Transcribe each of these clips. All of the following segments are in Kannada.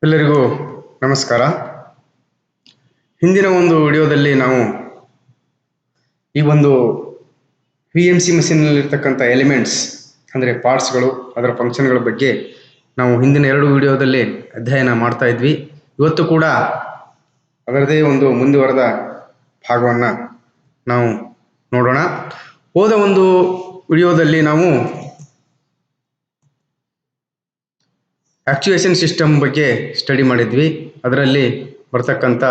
ಎಲ್ಲರಿಗೂ ನಮಸ್ಕಾರ. ಹಿಂದಿನ ಒಂದು ವಿಡಿಯೋದಲ್ಲಿ ನಾವು ಈ ಒಂದು VMC ಮಷೀನ್ನಲ್ಲಿರ್ತಕ್ಕಂಥ ಎಲಿಮೆಂಟ್ಸ್ ಅಂದರೆ ಪಾರ್ಟ್ಸ್ಗಳು, ಅದರ ಫಂಕ್ಷನ್ಗಳ ಬಗ್ಗೆ ನಾವು ಹಿಂದಿನ 2 ವಿಡಿಯೋದಲ್ಲಿ ಅಧ್ಯಯನ ಮಾಡ್ತಾ ಇದ್ವಿ. ಇವತ್ತು ಕೂಡ ಅದರದೇ ಒಂದು ಮುಂದುವರೆದ ಭಾಗವನ್ನು ನಾವು ನೋಡೋಣ. ಹೋದ ಒಂದು ವಿಡಿಯೋದಲ್ಲಿ ನಾವು ಆಕ್ಚುಯೇಷನ್ ಸಿಸ್ಟಮ್ ಬಗ್ಗೆ ಸ್ಟಡಿ ಮಾಡಿದ್ವಿ. ಅದರಲ್ಲಿ ಬರ್ತಕ್ಕಂಥ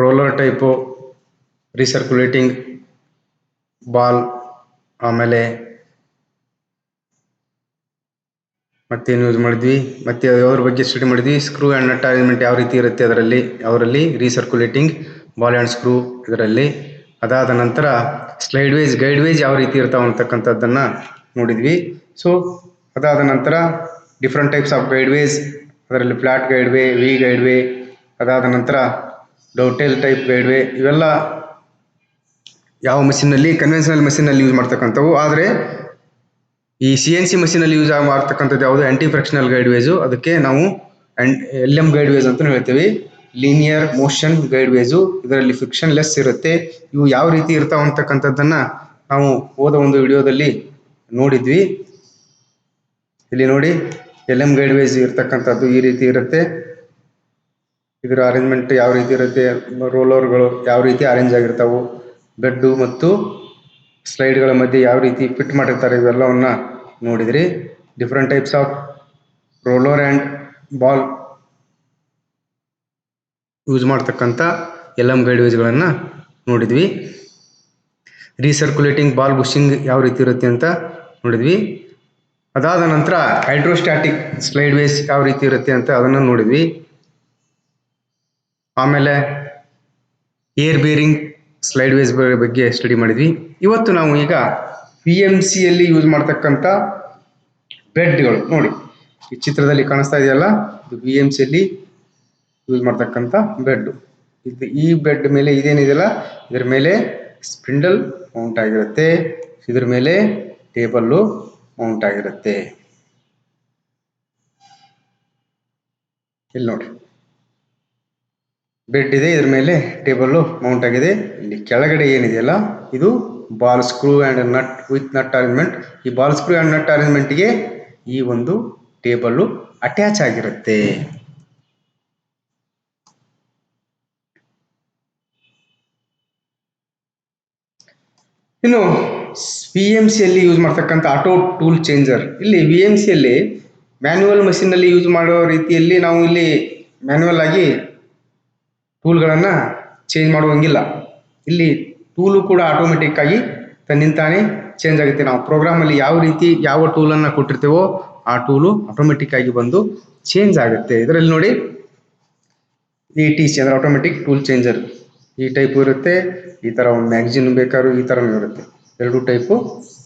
ರೋಲರ್ ಟೈಪು, ರೀಸರ್ಕ್ಯುಲೇಟಿಂಗ್ ಬಾಲ್, ಆಮೇಲೆ ಮತ್ತೇನು ಯೂಸ್ ಮಾಡಿದ್ವಿ, ಮತ್ತೆ ಅವ್ರ ಬಗ್ಗೆ ಸ್ಟಡಿ ಮಾಡಿದ್ವಿ. ಸ್ಕ್ರೂ ಆ್ಯಂಡ್ ನಟ್ ಅರೇಂಜ್ಮೆಂಟ್ ಯಾವ ರೀತಿ ಇರುತ್ತೆ ಅವರಲ್ಲಿ ರೀಸರ್ಕ್ಯುಲೇಟಿಂಗ್ ಬಾಲ್ ಆ್ಯಂಡ್ ಸ್ಕ್ರೂ ಇದರಲ್ಲಿ. ಅದಾದ ನಂತರ ಸ್ಲೈಡ್ ವೇಜ್, ಗೈಡ್ ವೇಜ್ ಯಾವ ರೀತಿ ಇರ್ತಾವೆ ಅಂತಕ್ಕಂಥದ್ದನ್ನು ನೋಡಿದ್ವಿ. ಸೊ ಅದಾದ ನಂತರ different types of guide ways, ಅದರಲ್ಲಿ flat guide way, V guide way, ಅದಾದ ನಂತರ ಡೌಟೇಲ್ ಟೈಪ್ ಗೈಡ್ ವೇ, ಇವೆಲ್ಲ ಯಾವ ಮಷೀನಲ್ಲಿ, ಕನ್ವೆನ್ಷನಲ್ ಮಷೀನಲ್ಲಿ ಯೂಸ್ ಮಾಡ್ತಕ್ಕಂಥವು. ಆದರೆ ಈ CNC ಮಷೀನಲ್ಲಿ ಯೂಸ್ ಮಾಡ್ತಕ್ಕಂಥದ್ದು ಯಾವುದು ಆಂಟಿ ಫ್ರಿಕ್ಷನಲ್ ಗೈಡ್ ವೇಜು, ಅದಕ್ಕೆ ನಾವು LM ಗೈಡ್ ವೇಜ್ ಅಂತ ಹೇಳ್ತೀವಿ. ಲೀನಿಯರ್ ಮೋಷನ್ ಗೈಡ್ ವೇಜು, ಇದರಲ್ಲಿ ಫ್ರಿಕ್ಷನ್ ಲೆಸ್ ಇರುತ್ತೆ. ಇವು ಯಾವ ರೀತಿ ಇರ್ತಾವ ಅಂತಕ್ಕಂಥದ್ದನ್ನ ನಾವು ಹೋದ ಒಂದು ವಿಡಿಯೋದಲ್ಲಿ ನೋಡಿದ್ವಿ. ಇಲ್ಲಿ ನೋಡಿ, LM ಗೈಡ್ ವೇಜ್ ಇರ್ತಕ್ಕಂಥದ್ದು ಈ ರೀತಿ ಇರುತ್ತೆ. ಇದರ ಅರೇಂಜ್ಮೆಂಟ್ ಯಾವ ರೀತಿ ಇರುತ್ತೆ, ರೋಲರ್ಗಳು ಯಾವ ರೀತಿ ಅರೇಂಜ್ ಆಗಿರ್ತಾವು, ಬೆಡ್ಡು ಮತ್ತು ಸ್ಲೈಡ್ಗಳ ಮಧ್ಯೆ ಯಾವ ರೀತಿ ಫಿಟ್ ಮಾಡಿರ್ತಾರೆ, ಇವೆಲ್ಲವನ್ನ ನೋಡಿದ್ರಿ. Different types of roller and ball use ಮಾಡ್ತಕ್ಕಂಥ LM ಗೈಡ್ ವೇಜ್ಗಳನ್ನು ನೋಡಿದ್ವಿ. ರೀಸರ್ಕ್ಯುಲೇಟಿಂಗ್ ಬಾಲ್ ಬುಷಿಂಗ್ ಯಾವ ರೀತಿ ಇರುತ್ತೆ ಅಂತ ನೋಡಿದ್ವಿ. ಅದಾದ ನಂತರ ಹೈಡ್ರೋಸ್ಟ್ಯಾಟಿಕ್ ಸ್ಲೈಡ್ ವೇಸ್ ಯಾವ ರೀತಿ ಇರುತ್ತೆ ಅಂತ ಅದನ್ನು ನೋಡಿದ್ವಿ. ಆಮೇಲೆ ಏರ್ ಬೇರಿಂಗ್ ಸ್ಲೈಡ್ ವೇಸ್ ಬಗ್ಗೆ ಸ್ಟಡಿ ಮಾಡಿದ್ವಿ. ಇವತ್ತು ನಾವು ಈಗ VMCಯಲ್ಲಿ ಯೂಸ್ ಮಾಡ್ತಕ್ಕಂಥ ಬೆಡ್ಗಳು ನೋಡಿ, ಈ ಚಿತ್ರದಲ್ಲಿ ಕಾಣಿಸ್ತಾ ಇದೆಯಲ್ಲ, ಇದು VMCಯಲ್ಲಿ ಯೂಸ್ ಮಾಡ್ತಕ್ಕಂಥ ಬೆಡ್. ಇದು ಈ ಬೆಡ್ ಮೇಲೆ ಇದೇನಿದೆಯಲ್ಲ, ಇದರ ಮೇಲೆ ಸ್ಪಿಂಡಲ್ ಮೌಂಟ್ ಆಗಿರುತ್ತೆ, ಇದ್ರ ಮೇಲೆ ಟೇಬಲ್ಲು ಮೌಂಟ್ ಆಗಿರುತ್ತೆ. ಇಲ್ಲಿ ನೋಡಿ, ಬೆಡ್ ಇದೆ, ಇದ್ರ ಮೇಲೆ ಟೇಬಲ್ಲು ಮೌಂಟ್ ಆಗಿದೆ. ಇಲ್ಲಿ ಕೆಳಗಡೆ ಏನಿದೆಯಲ್ಲ, ಇದು ball screw and nut with nut arrangement. ಈ ಬಾಲ್ ಸ್ಕ್ರೂ ಆ್ಯಂಡ್ ನಟ್ ಅರೇಂಜ್ಮೆಂಟ್ಗೆ ಈ ಒಂದು ಟೇಬಲ್ಲು ಅಟ್ಯಾಚ್ ಆಗಿರುತ್ತೆ. ಇನ್ನು VMCಯಲ್ಲಿ ಯೂಸ್ ಮಾಡ್ತಕ್ಕಂಥ ಆಟೋ ಟೂಲ್ ಚೇಂಜರ್. ಇಲ್ಲಿ VMCಯಲ್ಲಿ ಮ್ಯಾನ್ಯುವಲ್ ಮಷೀನಲ್ಲಿ ಯೂಸ್ ಮಾಡೋ ರೀತಿಯಲ್ಲಿ ನಾವು ಇಲ್ಲಿ ಮ್ಯಾನ್ಯುವಲ್ ಆಗಿ ಟೂಲ್ಗಳನ್ನು ಚೇಂಜ್ ಮಾಡುವಂಗಿಲ್ಲ. ಇಲ್ಲಿ ಟೂಲು ಕೂಡ ಆಟೋಮೆಟಿಕ್ ಆಗಿ ತನ್ನಿಂತಾನೇ ಚೇಂಜ್ ಆಗುತ್ತೆ. ನಾವು ಪ್ರೋಗ್ರಾಮಲ್ಲಿ ಯಾವ ರೀತಿ ಯಾವ ಟೂಲನ್ನು ಕೊಟ್ಟಿರ್ತೇವೋ ಆ ಟೂಲು ಆಟೋಮೆಟಿಕ್ ಆಗಿ ಬಂದು ಚೇಂಜ್ ಆಗುತ್ತೆ. ಇದರಲ್ಲಿ ನೋಡಿ, ATC ಅಂದರೆ ಆಟೋಮೆಟಿಕ್ ಟೂಲ್ ಚೇಂಜರ್ ಈ ಟೈಪು ಇರುತ್ತೆ. ಈ ಥರ ಒಂದು ಮ್ಯಾಗ್ಝಿನ್ ಬೇಕಾದ್ರೂ ಈ ಥರನೂ ಇರುತ್ತೆ. 2 ಟೈಪು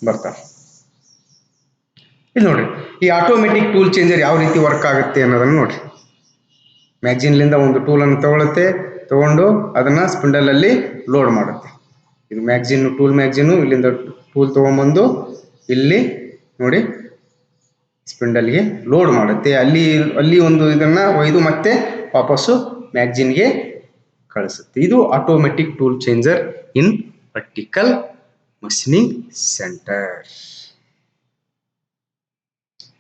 ಬರ್ತಾವೆ. ಇಲ್ಲಿ ನೋಡ್ರಿ, ಈ ಆಟೋಮೆಟಿಕ್ ಟೂಲ್ ಚೇಂಜರ್ ಯಾವ ರೀತಿ ವರ್ಕ್ ಆಗುತ್ತೆ ಅನ್ನೋದನ್ನು ನೋಡ್ರಿ. ಮ್ಯಾಗ್ಝಿನ್ಲಿಂದ ಒಂದು ಟೂಲನ್ನು ತಗೊಂಡು ಅದನ್ನು ಸ್ಪಿಂಡಲಲ್ಲಿ ಲೋಡ್ ಮಾಡುತ್ತೆ. ಇದು ಟೂಲ್ ಮ್ಯಾಗ್ಝಿನ್ನು, ಇಲ್ಲಿಂದ ಟೂಲ್ ತೊಗೊಂಬಂದು ಇಲ್ಲಿ ನೋಡಿ ಸ್ಪಿಂಡಲ್ಗೆ ಲೋಡ್ ಮಾಡುತ್ತೆ. ಅಲ್ಲಿ ಒಂದು ಇದನ್ನು ಒಯ್ದು ಮತ್ತೆ ವಾಪಸ್ಸು ಮ್ಯಾಗ್ಝಿನ್ಗೆ ಕಳಿಸುತ್ತೆ. ಇದು ಆಟೋಮೆಟಿಕ್ ಟೂಲ್ ಚೇಂಜರ್ ಇನ್ ವರ್ಟಿಕಲ್ ಮಷೀನಿಂಗ್ ಸೆಂಟರ್.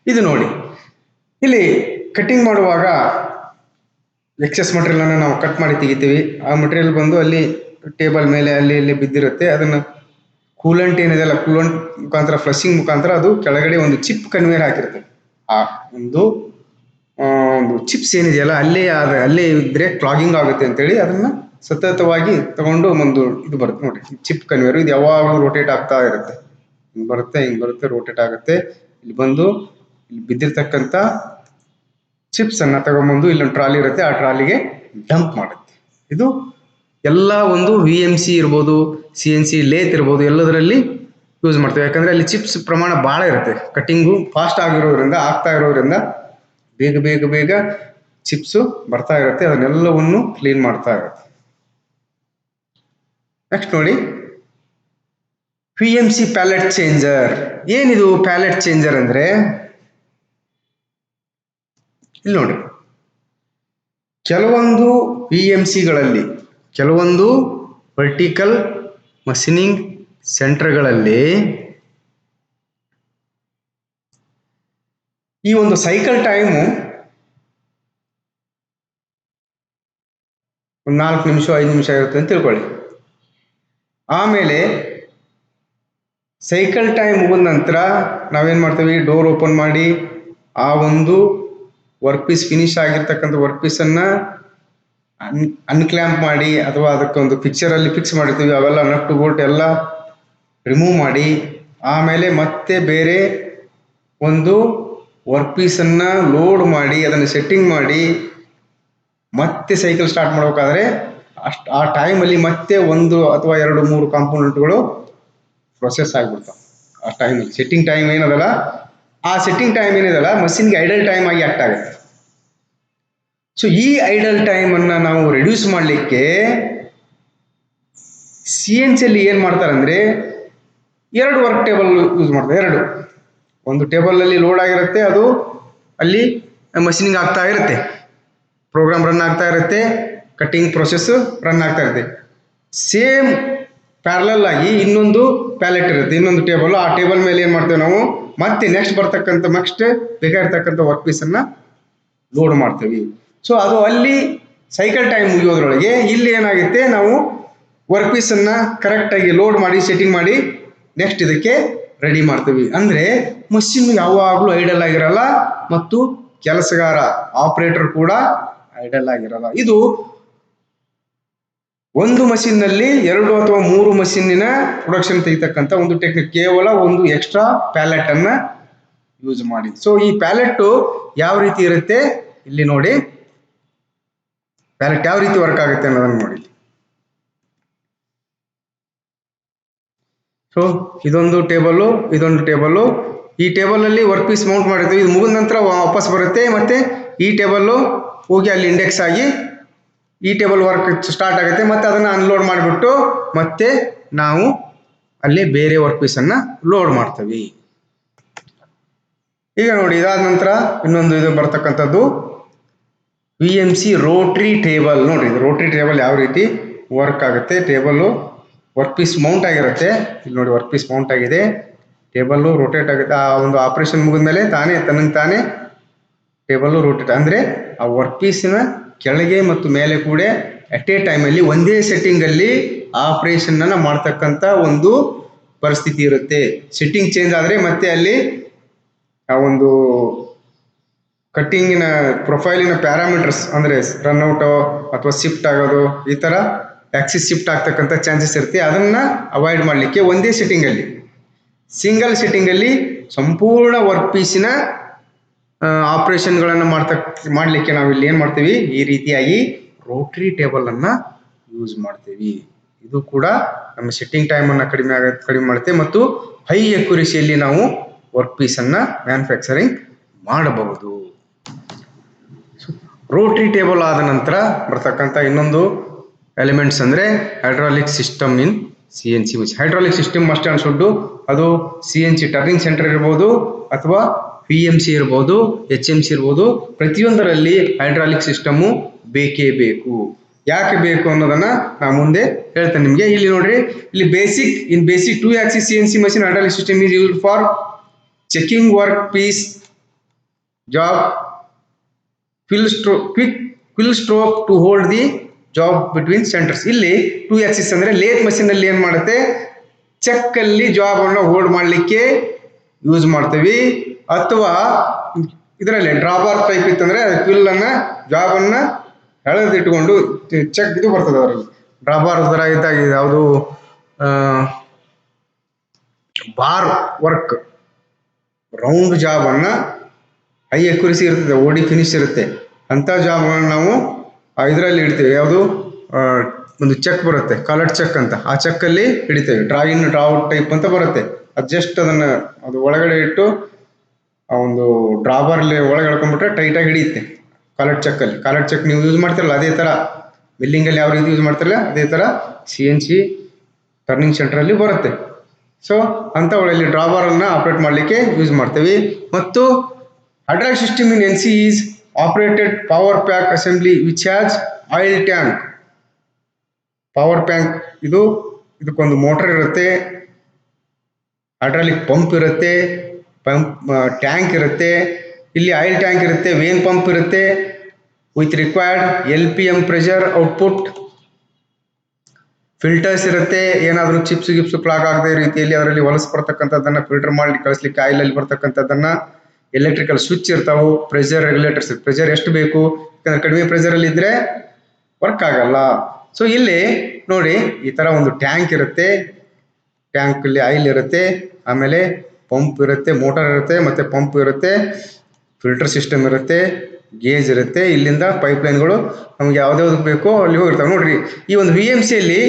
ಇದು ನೋಡಿ, ಇಲ್ಲಿ ಕಟಿಂಗ್ ಮಾಡುವಾಗ ಎಕ್ಸೆಸ್ ಮಟೀರಿಯಲ್ ಅನ್ನು ನಾವು ಕಟ್ ಮಾಡಿ ತೆಗಿತೀವಿ. ಆ ಮಟೀರಿಯಲ್ ಬಂದು ಅಲ್ಲಿ ಟೇಬಲ್ ಮೇಲೆ ಅಲ್ಲಿ ಬಿದ್ದಿರುತ್ತೆ. ಅದನ್ನು ಕೂಲೆಂಟ್ ಏನಿದೆಯಲ್ಲ, ಕೂಲೆಂಟ್ ಮುಖಾಂತರ ಫ್ಲಶಿಂಗ್ ಮುಖಾಂತರ ಅದು ಕೆಳಗಡೆ ಒಂದು ಚಿಪ್ ಕನ್ವೇರ್ ಹಾಕಿರುತ್ತೆ. ಆ ಒಂದು ಚಿಪ್ಸ್ ಏನಿದೆಯಲ್ಲ, ಅಲ್ಲೇ ಇದ್ರೆ ಕ್ಲಾಗಿಂಗ್ ಆಗುತ್ತೆ ಅಂತೇಳಿ ಅದನ್ನ ಸತತವಾಗಿ ತಗೊಂಡು ಒಂದು ಇದು ಬರುತ್ತೆ ನೋಡಿ, ಚಿಪ್ ಕನ್ವೇರ್. ಇದು ಯಾವಾಗಲೂ ರೋಟೇಟ್ ಆಗ್ತಾ ಇರುತ್ತೆ. ಹಿಂಗೆ ಬರುತ್ತೆ ರೋಟೇಟ್ ಆಗುತ್ತೆ. ಇಲ್ಲಿ ಬಂದು ಇಲ್ಲಿ ಬಿದ್ದಿರ್ತಕ್ಕಂಥ ಚಿಪ್ಸ್ ಅನ್ನ ತಗೊಂಡ್ಬಂದು ಇಲ್ಲೊಂದು ಟ್ರಾಲಿ ಇರುತ್ತೆ, ಆ ಟ್ರಾಲಿಗೆ ಡಂಪ್ ಮಾಡುತ್ತೆ. ಇದು ಎಲ್ಲ ಒಂದು VMC ಇರ್ಬೋದು, CNC ಲೇತ್ ಇರ್ಬೋದು, ಎಲ್ಲದರಲ್ಲಿ ಯೂಸ್ ಮಾಡ್ತೇವೆ. ಯಾಕಂದ್ರೆ ಅಲ್ಲಿ ಚಿಪ್ಸ್ ಪ್ರಮಾಣ ಭಾಳ ಇರುತ್ತೆ. ಕಟಿಂಗು ಫಾಸ್ಟ್ ಆಗ್ತಾ ಇರೋದ್ರಿಂದ ಬೇಗ ಚಿಪ್ಸು ಬರ್ತಾ ಇರುತ್ತೆ. ಅದನ್ನೆಲ್ಲವನ್ನು ಕ್ಲೀನ್ ಮಾಡ್ತಾ ಇರುತ್ತೆ. ನೆಕ್ಸ್ಟ್ ನೋಡಿ, VMC ಪ್ಯಾಲೆಟ್ ಚೇಂಜರ್. ಏನಿದು ಪ್ಯಾಲೆಟ್ ಚೇಂಜರ್ ಅಂದ್ರೆ, ಇಲ್ಲಿ ನೋಡಿ, ಕೆಲವೊಂದು PMCಗಳಲ್ಲಿ, ಕೆಲವೊಂದು ವರ್ಟಿಕಲ್ ಮಷೀನಿಂಗ್ ಸೆಂಟರ್ಗಳಲ್ಲಿ ಈ ಒಂದು ಸೈಕಲ್ ಟೈಮು 4 ನಿಮಿಷ 5 ನಿಮಿಷ ಇರುತ್ತೆ ಅಂತ ತಿಳ್ಕೊಳ್ಳಿ. ಆಮೇಲೆ ಸೈಕಲ್ ಟೈಮ್ ಮುಗಿದ ನಂತರ ನಾವೇನು ಮಾಡ್ತೀವಿ, ಡೋರ್ ಓಪನ್ ಮಾಡಿ ಆ ಒಂದು ವರ್ಕ್ ಪೀಸ್ ಫಿನಿಶ್ ಆಗಿರ್ತಕ್ಕಂಥ ವರ್ಕ್ ಪೀಸನ್ನು ಅನ್ಕ್ಲ್ಯಾಂಪ್ ಮಾಡಿ ಅಥವಾ ಅದಕ್ಕೊಂದು ಪಿಕ್ಚರಲ್ಲಿ ಫಿಕ್ಸ್ ಮಾಡಿರ್ತೀವಿ, ಅವೆಲ್ಲ ನಟ್ಟು ಬೋಲ್ಟ್ ಎಲ್ಲ ರಿಮೂವ್ ಮಾಡಿ ಆಮೇಲೆ ಮತ್ತೆ ಬೇರೆ ಒಂದು ವರ್ಕ್ ಪೀಸನ್ನು ಲೋಡ್ ಮಾಡಿ ಅದನ್ನು ಸೆಟ್ಟಿಂಗ್ ಮಾಡಿ ಮತ್ತೆ ಸೈಕಲ್ ಸ್ಟಾರ್ಟ್ ಮಾಡಬೇಕಾದ್ರೆ ಆ ಟೈಮಲ್ಲಿ ಮತ್ತೆ 1 ಅಥವಾ 2 3 ಕಾಂಪೋನೆಂಟ್ಗಳು ಪ್ರೊಸೆಸ್ ಆಗಿಬಿಡ್ತಾವೆ. ಆ ಟೈಮಲ್ಲಿ ಸೆಟ್ಟಿಂಗ್ ಟೈಮ್ ಏನದಲ್ಲ, ಆ ಸೆಟ್ಟಿಂಗ್ ಟೈಮ್ ಏನಿದಲ್ಲ ಮಷಿನ್ಗೆ ಐಡಲ್ ಟೈಮ್ ಆಗಿ ಆಕ್ಟ್ ಆಗುತ್ತೆ. ಸೊ ಈ ಐಡಲ್ ಟೈಮನ್ನು ನಾವು ರೆಡ್ಯೂಸ್ ಮಾಡಲಿಕ್ಕೆ CNC ಅಲ್ಲಿ ಏನು ಮಾಡ್ತಾರೆ ಅಂದರೆ 2 ವರ್ಕ್ ಟೇಬಲ್ ಯೂಸ್ ಮಾಡ್ತಾರೆ. ಒಂದು ಟೇಬಲಲ್ಲಿ ಲೋಡ್ ಆಗಿರುತ್ತೆ, ಅದು ಅಲ್ಲಿ ಮಷೀನಿಂಗ್ ಆಗ್ತಾ ಇರುತ್ತೆ, ಪ್ರೋಗ್ರಾಮ್ ರನ್ ಆಗ್ತಾ ಇರುತ್ತೆ, ಕಟ್ಟಿಂಗ್ ಪ್ರೊಸೆಸ್ ರನ್ ಆಗ್ತಾ ಇರುತ್ತೆ. ಸೇಮ್ ಪ್ಯಾರಲಲ್ ಆಗಿ ಇನ್ನೊಂದು ಪ್ಯಾಲೆಟ್ ಇರುತ್ತೆ, ಇನ್ನೊಂದು ಟೇಬಲ್. ಆ ಟೇಬಲ್ ಮೇಲೆ ಏನು ಮಾಡ್ತೇವೆ ನಾವು, ಮತ್ತೆ ನೆಕ್ಸ್ಟ್ ಬೇಕಾಗಿರ್ತಕ್ಕಂಥ ವರ್ಕ್ ಪೀಸನ್ನು ಲೋಡ್ ಮಾಡ್ತೀವಿ. ಸೊ ಅದು ಅಲ್ಲಿ ಸೈಕಲ್ ಟೈಮ್ ಮುಗಿಯೋದ್ರೊಳಗೆ ಇಲ್ಲಿ ಏನಾಗುತ್ತೆ, ನಾವು ವರ್ಕ್ ಪೀಸನ್ನು ಕರೆಕ್ಟಾಗಿ ಲೋಡ್ ಮಾಡಿ ಸೆಟ್ಟಿಂಗ್ ಮಾಡಿ ನೆಕ್ಸ್ಟ್ ಇದಕ್ಕೆ ರೆಡಿ ಮಾಡ್ತೀವಿ. ಅಂದರೆ ಮಷಿನ್ ಯಾವಾಗಲೂ ಐಡಲ್ ಆಗಿರಲ್ಲ ಮತ್ತು ಕೆಲಸಗಾರ ಆಪರೇಟರ್ ಕೂಡ ಐಡಲ್ ಆಗಿರಲ್ಲ. ಇದು ಒಂದು ಮಷೀನ್ನಲ್ಲಿ 2 ಅಥವಾ 3 ಮಷೀನಿನ ಪ್ರೊಡಕ್ಷನ್ ತೆಗಿತಕ್ಕಂಥ ಒಂದು ಟೆಕ್ನಿಕ್, ಕೇವಲ ಒಂದು ಎಕ್ಸ್ಟ್ರಾ ಪ್ಯಾಲೆಟ್ ಅನ್ನ ಯೂಸ್ ಮಾಡಿ. ಸೊ ಈ ಪ್ಯಾಲೆಟ್ ಯಾವ ರೀತಿ ಇರುತ್ತೆ ಇಲ್ಲಿ ನೋಡಿ, ಪ್ಯಾಲೆಟ್ ಯಾವ ರೀತಿ ವರ್ಕ್ ಆಗುತ್ತೆ ಅನ್ನೋದನ್ನು ನೋಡಿ. ಸೊ ಇದೊಂದು ಟೇಬಲ್, ಇದೊಂದು ಟೇಬಲ್. ಈ ಟೇಬಲ್ ಅಲ್ಲಿ ವರ್ಕ್ ಪೀಸ್ ಮೌಂಟ್ ಮಾಡಿರ್ತೀವಿ, ಇದು ಮುಗಿದ ನಂತರ ವಾಪಸ್ ಬರುತ್ತೆ, ಮತ್ತೆ ಈ ಟೇಬಲ್ ಹೋಗಿ ಅಲ್ಲಿ ಇಂಡೆಕ್ಸ್ ಆಗಿ ಈ ಟೇಬಲ್ ವರ್ಕ್ ಸ್ಟಾರ್ಟ್ ಆಗುತ್ತೆ. ಮತ್ತೆ ಅದನ್ನು ಅನ್ಲೋಡ್ ಮಾಡಿಬಿಟ್ಟು ಮತ್ತೆ ನಾವು ಅಲ್ಲಿ ಬೇರೆ ವರ್ಕ್ ಪೀಸನ್ನು ಲೋಡ್ ಮಾಡ್ತೀವಿ. ಈಗ ನೋಡಿ, ಇದಾದ ನಂತರ ಇನ್ನೊಂದು ಇದು ಬರ್ತಕ್ಕಂಥದ್ದು VMC ರೋಟ್ರಿ ಟೇಬಲ್. ನೋಡಿ, ಇದು ರೋಟ್ರಿ ಟೇಬಲ್ ಯಾವ ರೀತಿ ವರ್ಕ್ ಆಗುತ್ತೆ. ಟೇಬಲ್ ವರ್ಕ್ ಪೀಸ್ ಮೌಂಟ್ ಆಗಿರುತ್ತೆ, ಇಲ್ಲಿ ನೋಡಿ ವರ್ಕ್ ಪೀಸ್ ಮೌಂಟ್ ಆಗಿದೆ, ಟೇಬಲ್ ರೋಟೇಟ್ ಆಗುತ್ತೆ. ಆ ಒಂದು ಆಪರೇಷನ್ ಮುಗಿದ ಮೇಲೆ ತಾನೇ ಟೇಬಲ್ ರೋಟೇಟ್, ಅಂದರೆ ಆ ವರ್ಕ್ ಪೀಸಿನ ಕೆಳಗೆ ಮತ್ತು ಮೇಲೆ ಕೂಡ ಅಟ್ ಎ ಟೈಮಲ್ಲಿ ಒಂದೇ ಸೆಟ್ಟಿಂಗಲ್ಲಿ ಆಪರೇಷನ್ ಅನ್ನ ಮಾಡ್ತಕ್ಕಂಥ ಒಂದು ಪರಿಸ್ಥಿತಿ ಇರುತ್ತೆ. ಸೆಟ್ಟಿಂಗ್ ಚೇಂಜ್ ಆದರೆ ಮತ್ತೆ ಅಲ್ಲಿ ಆ ಒಂದು ಕಟ್ಟಿಂಗಿನ ಪ್ರೊಫೈಲಿನ ಪ್ಯಾರಾಮೀಟರ್ಸ್, ಅಂದರೆ ರನ್ಔಟ್ ಅಥವಾ ಶಿಫ್ಟ್ ಆಗೋದು, ಈ ಥರ ಆಕ್ಸಿಸ್ ಶಿಫ್ಟ್ ಆಗ್ತಕ್ಕಂಥ ಚಾನ್ಸಸ್ ಇರುತ್ತೆ. ಅದನ್ನು ಅವಾಯ್ಡ್ ಮಾಡಲಿಕ್ಕೆ ಒಂದೇ ಸೆಟ್ಟಿಂಗಲ್ಲಿ, ಸಿಂಗಲ್ ಸೆಟ್ಟಿಂಗಲ್ಲಿ ಸಂಪೂರ್ಣ ವರ್ಕ್ ಪೀಸಿನ ಆಪರೇಷನ್ಗಳನ್ನು ಮಾಡಲಿಕ್ಕೆ ನಾವು ಇಲ್ಲಿ ಏನು ಮಾಡ್ತೀವಿ, ಈ ರೀತಿಯಾಗಿ ರೋಟ್ರಿ ಟೇಬಲನ್ನು ಯೂಸ್ ಮಾಡ್ತೀವಿ. ಇದು ಕೂಡ ನಮ್ಮ ಸೆಟ್ಟಿಂಗ್ ಟೈಮನ್ನು ಕಡಿಮೆ ಮಾಡುತ್ತೆ ಮತ್ತು ಹೈ ಅಕ್ಯುರೇಸಿಯಲ್ಲಿ ನಾವು ವರ್ಕ್ ಪೀಸನ್ನು ಮ್ಯಾನುಫ್ಯಾಕ್ಚರಿಂಗ್ ಮಾಡಬಹುದು. ರೋಟ್ರಿ ಟೇಬಲ್ ಆದ ನಂತರ ಬರ್ತಕ್ಕಂಥ ಇನ್ನೊಂದು ಎಲಿಮೆಂಟ್ಸ್ ಅಂದರೆ hydraulic system in CNC machine. Hydraulic system must and should, ಅದು CNC ಟರ್ನಿಂಗ್ ಸೆಂಟರ್ ಇರ್ಬೋದು ಅಥವಾ PMC ಇರ್ಬೋದು, HMC ಇರ್ಬೋದು, ಪ್ರತಿಯೊಂದರಲ್ಲಿ ಹೈಡ್ರಾಲಿಕ್ ಸಿಸ್ಟಮು ಬೇಕೇ ಬೇಕು. ಯಾಕೆ ಬೇಕು ಅನ್ನೋದನ್ನ ನಾನು ಮುಂದೆ ಹೇಳ್ತೇನೆ ನಿಮಗೆ. ಇಲ್ಲಿ ನೋಡ್ರಿ, ಇಲ್ಲಿ basic 2 axis CNC machine hydraulic system is used for checking work piece job, quill stroke to hold the job between centers. ಇಲ್ಲಿ 2 axis ಅಂದ್ರೆ ಲೇತ್ ಮಷೀನ್ ಅಲ್ಲಿ ಏನ್ ಮಾಡುತ್ತೆ, ಚೆಕ್ ಅಲ್ಲಿ ಜಾಬ್ ಅನ್ನು ಹೋಲ್ಡ್ ಮಾಡ್ಲಿಕ್ಕೆ ಯೂಸ್ ಮಾಡ್ತೀವಿ. ಅಥವಾ ಇದರಲ್ಲಿ ಡ್ರಾಬಾರ್ ಟೈಪ್ ಇತ್ತಂದ್ರೆ ಕ್ವಿಲ್ ಅನ್ನ ಜಾಬ್ ಅನ್ನ ಎಳೆದಿಟ್ಕೊಂಡು ಚೆಕ್ ಇದು ಬರ್ತದೆ, ಅವರಲ್ಲಿ ಡ್ರಾಬಾರ್ ತರ ಇದ್ದಾಗ ಯಾವುದು ಬಾರ್ ವರ್ಕ್ ರೌಂಡ್ ಜಾಬ್ ಅನ್ನ ಹೈ ಅಕ್ಯುರಸಿ ಇರ್ತದೆ, ಓಡಿ ಫಿನಿಶ್ ಇರುತ್ತೆ, ಅಂತ ಜಾಬ್ ನಾವು ಇದರಲ್ಲಿ ಇಡ್ತೀವಿ. ಯಾವುದು ಒಂದು ಚೆಕ್ ಬರುತ್ತೆ, ಕಲರ್ ಚೆಕ್ ಅಂತ, ಆ ಚೆಕ್ ಅಲ್ಲಿ ಹಿಡಿತೇವೆ. ಡ್ರಾ ಇನ್ ಡ್ರಾ ಔಟ್ ಟೈಪ್ ಅಂತ ಬರುತ್ತೆ. ಅದು ಜಸ್ಟ್ ಅದು ಒಳಗಡೆ ಇಟ್ಟು ಆ ಒಂದು ಡ್ರಾಬರ್ ಒಳಗೆ ಎಳ್ಕೊಂಡ್ಬಿಟ್ರೆ ಟೈಟ್ ಆಗಿ ಹಿಡಿಯುತ್ತೆ. ಕಲರ್ ಚೆಕ್ ನೀವು ಯೂಸ್ ಮಾಡ್ತಿರಲ್ಲ, ಅದೇ ತರ ಬಿಲ್ಲಿಂಗ್ ಅಲ್ಲಿ ಯಾವ ರೀತಿ ಯೂಸ್ ಮಾಡ್ತಿರಲ್ಲ ಅದೇ ತರ CNC ಟರ್ನಿಂಗ್ ಸೆಂಟರ್ ಅಲ್ಲಿ ಬರುತ್ತೆ. ಸೊ ಅಂತ ಒಳಗೆ ಡ್ರಾಬರ್ ಅನ್ನ ಆಪರೇಟ್ ಮಾಡ್ಲಿಕ್ಕೆ ಯೂಸ್ ಮಾಡ್ತೀವಿ. ಮತ್ತು hydraulic system in NC is operated power pack assembly which has oil tank. Power pack ಇದಕ್ಕೊಂದು ಮೋಟರ್ ಇರುತ್ತೆ, ಹೈಡ್ರಾಲಿಕ್ ಪಂಪ್ ಇರುತ್ತೆ, ಟ್ಯಾಂಕ್ ಇರುತ್ತೆ, ಇಲ್ಲಿ ಆಯಿಲ್ ಟ್ಯಾಂಕ್ ಇರುತ್ತೆ, ವೇನ್ ಪಂಪ್ ಇರುತ್ತೆ, with required LPM pressure output, filters ಇರುತ್ತೆ, ಏನಾದರೂ ಚಿಪ್ಸ್ ಗಿಪ್ಸ್ ಪ್ಲಾಗ್ ಆಗದೆ ರೀತಿಯಲ್ಲಿ ಅದರಲ್ಲಿ ಹೊಲಸು ಬರ್ತಕ್ಕಂಥದ್ದನ್ನ ಫಿಲ್ಟರ್ ಮಾಡಿ ಕಳಿಸ್ಲಿಕ್ಕೆ ಆಯಿಲಲ್ಲಿ ಬರ್ತಕ್ಕಂಥದ್ದನ್ನ, ಎಲೆಕ್ಟ್ರಿಕಲ್ ಸ್ವಿಚ್ ಇರ್ತಾವು, ಪ್ರೆಷರ್ ರೆಗ್ಯುಲೇಟರ್ಸ್, ಪ್ರೆಷರ್ ಎಷ್ಟು ಬೇಕು, ಯಾಕಂದ್ರೆ ಕಡಿಮೆ ಪ್ರೆಷರ್ ಅಲ್ಲಿ ಇದ್ರೆ ವರ್ಕ್ ಆಗಲ್ಲ. ಸೊ ಇಲ್ಲಿ ನೋಡಿ ಈ ತರ ಒಂದು ಟ್ಯಾಂಕ್ ಇರುತ್ತೆ, ಟ್ಯಾಂಕ್ ಅಲ್ಲಿ ಆಯಿಲ್ ಇರುತ್ತೆ, ಆಮೇಲೆ ಪಂಪ್ ಇರುತ್ತೆ, ಮೋಟಾರ್ ಇರುತ್ತೆ, ಮತ್ತೆ ಪಂಪ್ ಇರುತ್ತೆ, ಫಿಲ್ಟರ್ ಸಿಸ್ಟಮ್ ಇರುತ್ತೆ, ಗೇಜ್ ಇರುತ್ತೆ, ಇಲ್ಲಿಂದ ಪೈಪ್ ಲೈನ್ಗಳು ನಮ್ಗೆ ಯಾವ್ದಾವ್ದು ಬೇಕೋ ಅಲ್ಲಿ ಹೋಗಿರ್ತಾವೆ. ನೋಡ್ರಿ ಈ ಒಂದು VMC ಅಲ್ಲಿ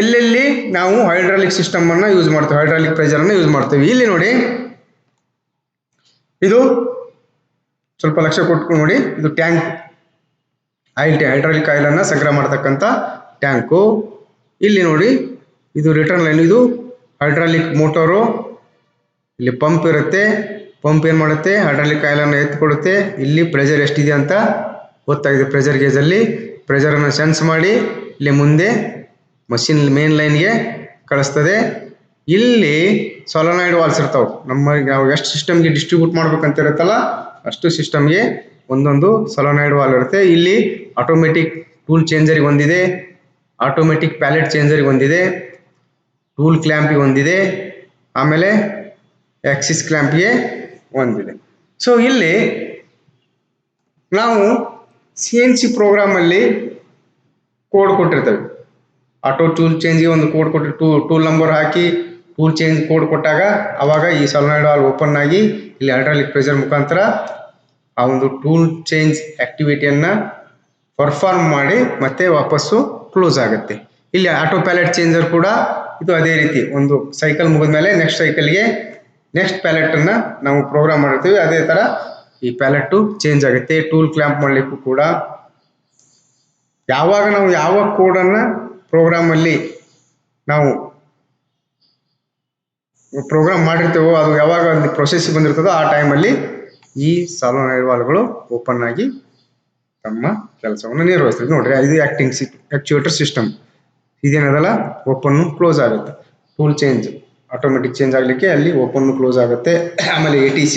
ಎಲ್ಲೆಲ್ಲಿ ನಾವು ಹೈಡ್ರಾಲಿಕ್ ಸಿಸ್ಟಮ್ ಅನ್ನ ಯೂಸ್ ಮಾಡ್ತೇವೆ, ಹೈಡ್ರಾಲಿಕ್ ಪ್ರೆಷರ್ ಅನ್ನ ಯೂಸ್ ಮಾಡ್ತೇವೆ. ಇಲ್ಲಿ ನೋಡಿ ಇದು ಸ್ವಲ್ಪ ಲಕ್ಷ್ಯ ಕೊಟ್ಕೊಂಡು ನೋಡಿ, ಇದು ಟ್ಯಾಂಕ್ ಹೈಡ್ರಾಲಿಕ್ ಆಯಿಲ್ ಅನ್ನ ಸಂಗ್ರಹ ಮಾಡತಕ್ಕಂಥ ಟ್ಯಾಂಕು. ಇಲ್ಲಿ ನೋಡಿ ಇದು ರಿಟರ್ನ್ ಲೈನ್, ಇದು ಹೈಡ್ರಾಲಿಕ್ ಮೋಟರು, ಇಲ್ಲಿ ಪಂಪ್ ಇರುತ್ತೆ, ಪಂಪ್ ಏನ್ ಮಾಡುತ್ತೆ ಹೈಡ್ರಾಲಿಕ್ ಆಯಿಲ್ ಅನ್ನು ಎತ್ಕೊಡುತ್ತೆ, ಇಲ್ಲಿ ಪ್ರೆಷರ್ ಎಷ್ಟಿದೆ ಅಂತ ಗೊತ್ತಾಗಿದೆ, ಪ್ರೆಷರ್ ಗೇಜ್ ಅಲ್ಲಿ ಪ್ರೆಷರ್ ಅನ್ನು ಸೆನ್ಸ್ ಮಾಡಿ ಇಲ್ಲಿ ಮುಂದೆ ಮಷಿನ್ ಮೇನ್ ಲೈನ್ಗೆ ಕಳಿಸ್ತದೆ. ಇಲ್ಲಿ ಸೊಲನಾಯ್ಡ್ ವಾಲ್ಸ್ ಇರ್ತಾವೆ, ನಾವು ಎಷ್ಟು ಸಿಸ್ಟಮ್ಗೆ ಡಿಸ್ಟ್ರಿಬ್ಯೂಟ್ ಮಾಡ್ಬೇಕಂತ ಇರುತ್ತಲ್ಲ ಅಷ್ಟು ಸಿಸ್ಟಮ್ಗೆ ಒಂದೊಂದು ಸೊಲನಾಯ್ಡ್ ವಾಲ್ ಇರುತ್ತೆ. ಇಲ್ಲಿ ಆಟೋಮೆಟಿಕ್ ಟೂಲ್ ಚೇಂಜರಿಗೆ ಒಂದಿದೆ, ಆಟೋಮೆಟಿಕ್ ಪ್ಯಾಲೆಟ್ ಚೇಂಜರಿಗೆ ಒಂದಿದೆ, ಟೂಲ್ ಕ್ಲ್ಯಾಂಪಿಗೆ ಒಂದಿದೆ, ಆಮೇಲೆ ಆಕ್ಸಿಸ್ ಕ್ಲ್ಯಾಂಪ್ಗೆ ಒಂದಿದೆ. ಸೊ ಇಲ್ಲಿ ನಾವು CNC ಪ್ರೋಗ್ರಾಮ್ ಅಲ್ಲಿ ಕೋಡ್ ಕೊಟ್ಟಿರ್ತೇವೆ, ಆಟೋ ಟೂಲ್ ಚೇಂಜ್ಗೆ ಒಂದು ಕೋಡ್ ಕೊಟ್ಟು ಟೂಲ್ ನಂಬರ್ ಹಾಕಿ ಟೂಲ್ ಚೇಂಜ್ ಕೋಡ್ ಕೊಟ್ಟಾಗ ಅವಾಗ ಈ ಸೊಲನಾಯ್ಡ್ ವಾಲ್ವ್ ಓಪನ್ ಆಗಿ ಇಲ್ಲಿ ಹೈಡ್ರಾಲಿಕ್ ಪ್ರೆಷರ್ ಮುಖಾಂತರ ಆ ಒಂದು ಟೂಲ್ ಚೇಂಜ್ ಆಕ್ಟಿವಿಟಿಯನ್ನ ಪರ್ಫಾರ್ಮ್ ಮಾಡಿ ಮತ್ತೆ ವಾಪಸ್ಸು ಕ್ಲೋಸ್ ಆಗುತ್ತೆ. ಇಲ್ಲಿ ಆಟೋ ಪ್ಯಾಲೆಟ್ ಚೇಂಜರ್ ಕೂಡ ಇದು ಅದೇ ರೀತಿ, ಒಂದು ಸೈಕಲ್ ಮುಗಿದ ಮೇಲೆ ನೆಕ್ಸ್ಟ್ ಸೈಕಲ್ಗೆ ನೆಕ್ಸ್ಟ್ ಪ್ಯಾಲೆಟ್ ಅನ್ನ ನಾವು ಪ್ರೋಗ್ರಾಮ್ ಮಾಡಿರ್ತೀವಿ, ಅದೇ ತರ ಈ ಪ್ಯಾಲೆಟ್ ಚೇಂಜ್ ಆಗುತ್ತೆ. ಟೂಲ್ ಕ್ಲ್ಯಾಂಪ್ ಮಾಡ್ಲಿಕ್ಕೂ ಕೂಡ ಯಾವಾಗ ನಾವು ಯಾವ ಕೋಡ್ ಅನ್ನ ಪ್ರೋಗ್ರಾಮ್ ಅಲ್ಲಿ ನಾವು ಪ್ರೋಗ್ರಾಮ್ ಮಾಡಿರ್ತೇವೋ ಅದು ಯಾವಾಗ ಪ್ರೊಸೆಸ್ ಬಂದಿರ್ತದೋ ಆ ಟೈಮಲ್ಲಿ ಈ ಸೊಲನಾಯ್ಡ್ ವಾಲ್ವ್ಗಳು ಓಪನ್ ಆಗಿ ತಮ್ಮ ಕೆಲಸವನ್ನು ನಿರ್ವಹಿಸ್ತದೆ. ನೋಡ್ರಿ ಇದು ಆಕ್ಚುಯೇಟರ್ ಸಿಸ್ಟಮ್, ಇದೇನದಲ್ಲ ಓಪನ್ ಕ್ಲೋಸ್ ಆಗುತ್ತೆ. ಟೂಲ್ ಚೇಂಜ್ ಆಟೋಮೆಟಿಕ್ ಚೇಂಜ್ ಆಗಲಿಕ್ಕೆ ಅಲ್ಲಿ ಓಪನ್ ಕ್ಲೋಸ್ ಆಗುತ್ತೆ. ಆಮೇಲೆ ATC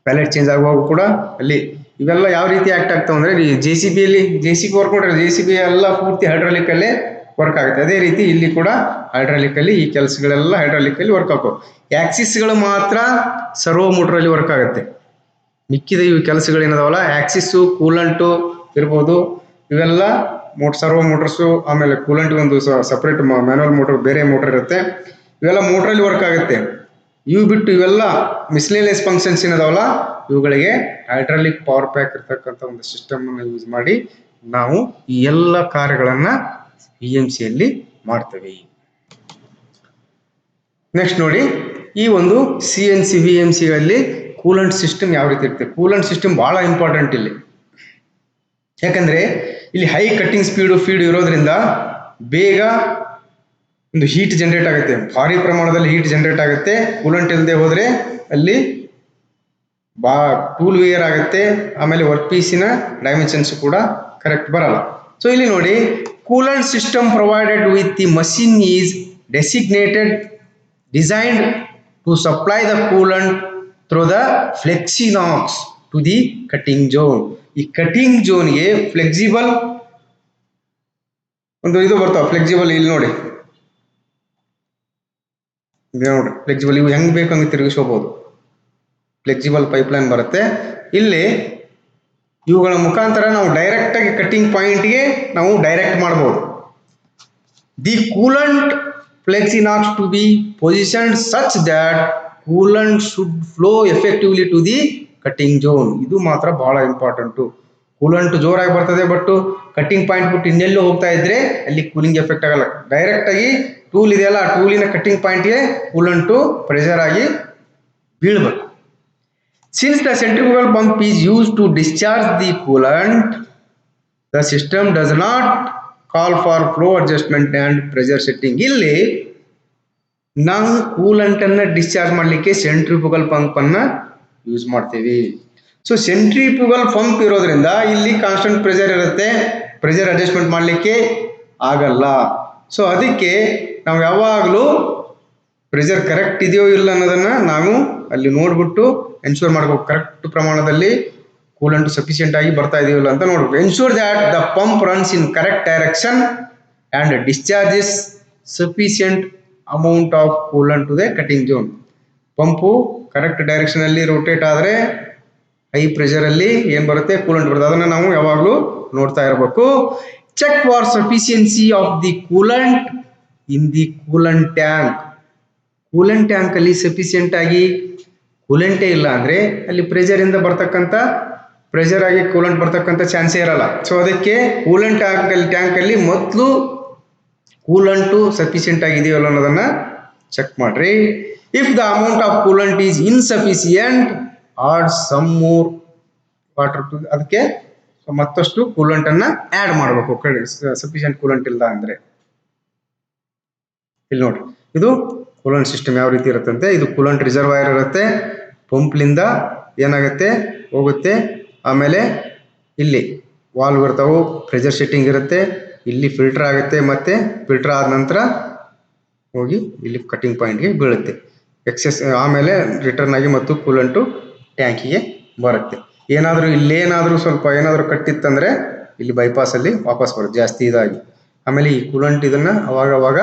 ಪ್ಯಾಲೆಟ್ ಚೇಂಜ್ ಆಗುವಾಗ ಕೂಡ ಅಲ್ಲಿ ಇವೆಲ್ಲ ಯಾವ ರೀತಿ ಆಕ್ಟ್ ಆಗ್ತಾವ ಅಂದ್ರೆ, JCB ವರ್ಕ್ ನೋಡ್ರಿ, JCB ಎಲ್ಲ ಪೂರ್ತಿ ಹೈಡ್ರಾಲಿಕ್ ಅಲ್ಲೇ ವರ್ಕ್ ಆಗುತ್ತೆ. ಅದೇ ರೀತಿ ಇಲ್ಲಿ ಕೂಡ ಹೈಡ್ರಾಲಿಕ್ ಅಲ್ಲಿ ಈ ಕೆಲಸಗಳೆಲ್ಲ ಹೈಡ್ರಾಲಿಕ್ ಅಲ್ಲಿ ವರ್ಕ್ ಆಗೋ. ಆಕ್ಸಿಸ್ಗಳು ಮಾತ್ರ ಸರ್ವೋ ಮೋಟರ್ ಅಲ್ಲಿ ವರ್ಕ್ ಆಗುತ್ತೆ. ಮಿಕ್ಕಿದ ಇವು ಕೆಲಸಗಳು ಏನದಾವಲ್ಲ, ಆಕ್ಸಿಸ್ಸು ಕೂಲಂಟು ಇರ್ಬೋದು, ಇವೆಲ್ಲ ಸರ್ವೋ ಮೋಟರ್ಸು, ಆಮೇಲೆ ಕೂಲಂಟ್ ಒಂದು ಸಪರೇಟ್ ಮ್ಯಾನುವಲ್ ಮೋಟರ್ ಬೇರೆ ಮೋಟರ್ ಇರುತ್ತೆ, ಇವೆಲ್ಲ ಮೋಟರ್ ಅಲ್ಲಿ ವರ್ಕ್ ಆಗುತ್ತೆ. ಇವು ಬಿಟ್ಟು ಇವೆಲ್ಲ ಮಿಸ್ಲೇನಿಯಸ್ ಫಂಕ್ಷನ್ಸ್ ಏನದಾವಲ್ಲ ಇವುಗಳಿಗೆ ಹೈಡ್ರಾಲಿಕ್ ಪವರ್ ಪ್ಯಾಕ್ ಇರ್ತಕ್ಕಂಥ ಒಂದು ಸಿಸ್ಟಮ್ ಅನ್ನು ಯೂಸ್ ಮಾಡಿ ನಾವು ಈ ಎಲ್ಲ ಕಾರ್ಯಗಳನ್ನ VMC ಅಲ್ಲಿ ಮಾಡ್ತೇವೆ. ನೆಕ್ಸ್ಟ್ ನೋಡಿ, ಈ ಒಂದು CNC VMC ಗಳಲ್ಲಿ ಕೂಲೆಂಟ್ ಸಿಸ್ಟಮ್ ಯಾವ ರೀತಿ ಇರುತ್ತೆ. ಕೂಲೆಂಟ್ ಸಿಸ್ಟಮ್ ಬಹಳ ಇಂಪಾರ್ಟೆಂಟ್ ಇಲ್ಲಿ, ಯಾಕಂದ್ರೆ ಇಲ್ಲಿ ಹೈ ಕಟ್ಟಿಂಗ್ ಫೀಡ್ ಇರೋದ್ರಿಂದ ಬೇಗ ಒಂದು ಹೀಟ್ ಜನರೇಟ್ ಆಗುತ್ತೆ, ಭಾರಿ ಪ್ರಮಾಣದಲ್ಲಿ ಹೀಟ್ ಜನರೇಟ್ ಆಗುತ್ತೆ. ಕೂಲೆಂಟ್ ಇಲ್ಲದೆ ಹೋದ್ರೆ ಅಲ್ಲಿ ಟೂಲ್ ವೇರ್ ಆಗುತ್ತೆ, ಆಮೇಲೆ ವರ್ಕ್ ಪೀಸಿನ ಡೈಮೆನ್ಷನ್ಸ್ ಕೂಡ ಕರೆಕ್ಟ್ ಬರಲ್ಲ. ಸೊ ಇಲ್ಲಿ ನೋಡಿ, coolant system provided with the machine is designed to supply the coolant through the flexinox to the cutting zone. ಈ ಕಟಿಂಗ್ ಝೋನ್ಗೆ ಫ್ಲೆಕ್ಸಿಬಲ್ ಒಂದು ಇದು ಬರ್ತಾವ, ಫ್ಲೆಕ್ಸಿಬಲ್ ಇಲ್ಲಿ ನೋಡಿ ಫ್ಲೆಕ್ಸಿಬಲ್, ಇವು ಹೆಂಗ್ ಬೇಕಂಗೆ ತಿರುಗಿಸ್ಕೋಬಹುದು. ಫ್ಲೆಕ್ಸಿಬಲ್ ಪೈಪ್ಲೈನ್ ಬರುತ್ತೆ. ಇಲ್ಲಿ ಇವುಗಳ ಮುಖಾಂತರ ನಾವು ಡೈರೆಕ್ಟ್ ಆಗಿ ಕಟಿಂಗ್ ಪಾಯಿಂಟ್ಗೆ ನಾವು ಡೈರೆಕ್ಟ್ ಮಾಡಬಹುದು. The coolant flexinox to be positioned such that coolant should flow effectively to the cutting zone. ಇದು ಮಾತ್ರ ಬಹಳ ಇಂಪಾರ್ಟೆಂಟು. ಕೂಲೆಂಟ್ ಜೋರಾಗಿ ಬರ್ತದೆ, ಬಟ್ ಕಟಿಂಗ್ ಪಾಯಿಂಟ್ ಬಿಟ್ಟು ಇನ್ನೆಲ್ಲೋ ಹೋಗ್ತಾ ಇದ್ರೆ ಅಲ್ಲಿ ಕೂಲಿಂಗ್ ಎಫೆಕ್ಟ್ ಆಗಲ್ಲ. ಡೈರೆಕ್ಟ್ ಆಗಿ ಟೂಲ್ ಇದೆಯಲ್ಲ, ಆ ಟೂಲಿನ ಕಟಿಂಗ್ ಪಾಯಿಂಟ್ಗೆ ಕೂಲೆಂಟು ಪ್ರೆಷರ್ ಆಗಿ ಬೀಳ್ಬೇಕು. Since the centrifugal pump is used to discharge the coolant, the system does not call for flow adjustment and pressure setting. ಇಲ್ಲಿ ನಾವು ಕೂಲೆಂಟ್ ಅನ್ನ ಡಿಸ್ಚಾರ್ಜ್ ಮಾಡಲಿಕ್ಕೆ ಸೆಂಟ್ರಿಫುಗಲ್ ಪಂಪ್ ಅನ್ನ ಯೂಸ್ ಮಾಡ್ತೇವೆ. ಸೊ ಸೆಂಟ್ರಿಫ್ಯೂಗಲ್ ಪಂಪ್ ಇರೋದ್ರಿಂದ ಇಲ್ಲಿ ಕಾನ್ಸ್ಟೆಂಟ್ ಪ್ರೆಷರ್ ಇರುತ್ತೆ, ಪ್ರೆಷರ್ ಅಡ್ಜಸ್ಟ್ಮೆಂಟ್ ಮಾಡಲಿಕ್ಕೆ ಆಗಲ್ಲ. ಸೊ ಅದಕ್ಕೆ ನಾವು ಯಾವಾಗಲೂ ಪ್ರೆಷರ್ ಕರೆಕ್ಟ್ ಇದೆಯೋ ಇಲ್ಲ ಅನ್ನೋದನ್ನ ನಾವು ಅಲ್ಲಿ ನೋಡ್ಬಿಟ್ಟು ಎನ್ಶೂರ್ ಮಾಡ್ಬೇಕು. ಕರೆಕ್ಟ್ ಪ್ರಮಾಣದಲ್ಲಿ ಕೂಲೆಂಟ್ ಸಫಿಶಿಯೆಂಟ್ ಆಗಿ ಬರ್ತಾ ಇದೆಯೋ ಇಲ್ಲ ಅಂತ ನೋಡ್ಬೇಕು. Ensure that the pump runs in correct direction and discharges sufficient amount of coolant to the cutting zone. Pump correct direction ಅಲ್ಲಿ ರೊಟೇಟ್ ಆದರೆ ಹೈ ಪ್ರೆಷರ್ ಅಲ್ಲಿ ಏನ್ ಬರುತ್ತೆ, ಕೂಲೆಂಟ್ ಬರುತ್ತೆ. ಅದನ್ನ ನಾವು ಯಾವಾಗಲೂ ನೋಡ್ತಾ ಇರಬೇಕು. Check for sufficiency of the coolant in the coolant tank. Coolant tank ಅಲ್ಲಿ ಸಫಿಶಿಯೆಂಟ್ ಆಗಿ ಕೂಲೆಂಟೇ ಇಲ್ಲ ಅಂದ್ರೆ ಅಲ್ಲಿ ಪ್ರೆಷರ್ ಇಂದ ಬರ್ತಕ್ಕಂಥ ಪ್ರೆಷರ್ ಆಗಿ ಕೂಲೆಂಟ್ ಬರ್ತಕ್ಕಂಥ ಚಾನ್ಸೇ ಇರಲ್ಲ. ಸೊ ಅದಕ್ಕೆ ಕೂಲೆಂಟ್ ಟ್ಯಾಂಕ್ ಅಲ್ಲಿ ಮೊದಲು ಕೂಲೆಂಟು ಸಫಿಶಿಯೆಂಟ್ ಆಗಿದೆಯೋ ಅನ್ನೋದನ್ನ ಚೆಕ್ ಮಾಡ್ರಿ. If the amount of coolant is insufficient add some more water too, ಅದಕ್ಕೆ ಮತ್ತಷ್ಟು ಕೂಲೆಂಟ್ ಅನ್ನ ಆಡ್ ಮಾಡಬೇಕು. ಸಫಿಶಿಯೆಂಟ್ ಕೂಲೆಂಟ್ ಇಲ್ಲ ಅಂದ್ರೆ ಇಲ್ಲಿ ನೋಡ್ರಿ, ಇದು ಕೂಲೆಂಟ್ ಸಿಸ್ಟಮ್ ಯಾವ ರೀತಿ ಇರುತ್ತಂತೆ. ಇದು ಕೂಲೆಂಟ್ ರಿಸರ್ವಾಯರ್ ಇರುತ್ತೆ, ಪಂಪ್ಲಿಂದ ಏನಾಗುತ್ತೆ ಹೋಗುತ್ತೆ, ಆಮೇಲೆ ಇಲ್ಲಿ ವಾಲ್ವ್ ಇರ್ತಾವು, ಪ್ರೆಷರ್ ಸೆಟ್ಟಿಂಗ್ ಇರುತ್ತೆ, ಇಲ್ಲಿ ಫಿಲ್ಟರ್ ಆಗುತ್ತೆ, ಮತ್ತೆ ಫಿಲ್ಟರ್ ಆದ ನಂತರ ಹೋಗಿ ಇಲ್ಲಿ ಕಟಿಂಗ್ ಪಾಯಿಂಟ್ಗೆ ಬೀಳುತ್ತೆ ಎಕ್ಸೆಸ್, ಆಮೇಲೆ ರಿಟರ್ನ್ ಆಗಿ ಮತ್ತು ಕೂಲೆಂಟು ಟ್ಯಾಂಕಿಗೆ ಬರುತ್ತೆ. ಏನಾದರೂ ಇಲ್ಲೇನಾದರೂ ಸ್ವಲ್ಪ ಏನಾದರೂ ಕಟ್ಟಿತ್ತಂದ್ರೆ ಇಲ್ಲಿ ಬೈಪಾಸ್ ಅಲ್ಲಿ ವಾಪಸ್ ಬರುತ್ತೆ ಜಾಸ್ತಿ ಇದಾಗಿ. ಆಮೇಲೆ ಈ ಕೂಲೆಂಟ್ ಇದನ್ನ ಅವಾಗ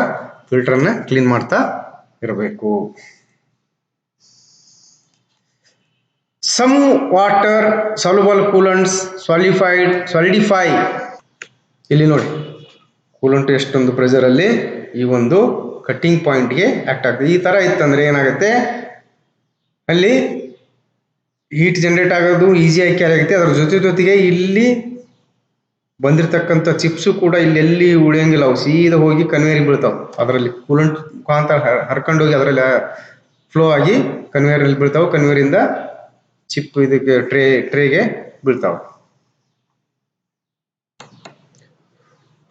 ಫಿಲ್ಟರ್ನ ಕ್ಲೀನ್ ಮಾಡ್ತಾ ಇರಬೇಕು. Some water soluble coolants solidify. ಇಲ್ಲಿ ನೋಡಿ ಕೂಲೆಂಟ್ ಎಷ್ಟೊಂದು ಪ್ರೆಷರ್ ಅಲ್ಲಿ ಈ ಒಂದು ಕಟ್ಟಿಂಗ್ ಪಾಯಿಂಟ್ಗೆ ಆಕ್ಟ್ ಆಗ್ತದೆ. ಈ ತರ ಇತ್ತಂದ್ರೆ ಏನಾಗುತ್ತೆ, ಅಲ್ಲಿ ಹೀಟ್ ಜನರೇಟ್ ಆಗೋದು ಈಸಿಯಾಗಿ ಆಗುತ್ತೆ. ಅದರ ಜೊತೆಗೆ ಇಲ್ಲಿ ಬಂದಿರತಕ್ಕಂಥ ಚಿಪ್ಸು ಕೂಡ ಇಲ್ಲೆಲ್ಲಿ ಉಳಿಯಂಗಿಲ್ಲ, ಅವು ಸೀದಾ ಹೋಗಿ ಕನ್ವೇರಿಗೆ ಬೀಳ್ತಾವ. ಅದರಲ್ಲಿ ಕೂಲೆಂಟ್ ಮುಖಾಂತರ ಹರ್ಕೊಂಡೋಗಿ ಅದರಲ್ಲಿ ಫ್ಲೋ ಆಗಿ ಕನ್ವೇರಲ್ಲಿ ಬೀಳ್ತಾವ. ಕನ್ವೇರಿಂದ ಚಿಪ್ ಇದಕ್ಕೆ ಟ್ರೇಗೆ ಬೀಳ್ತಾವ.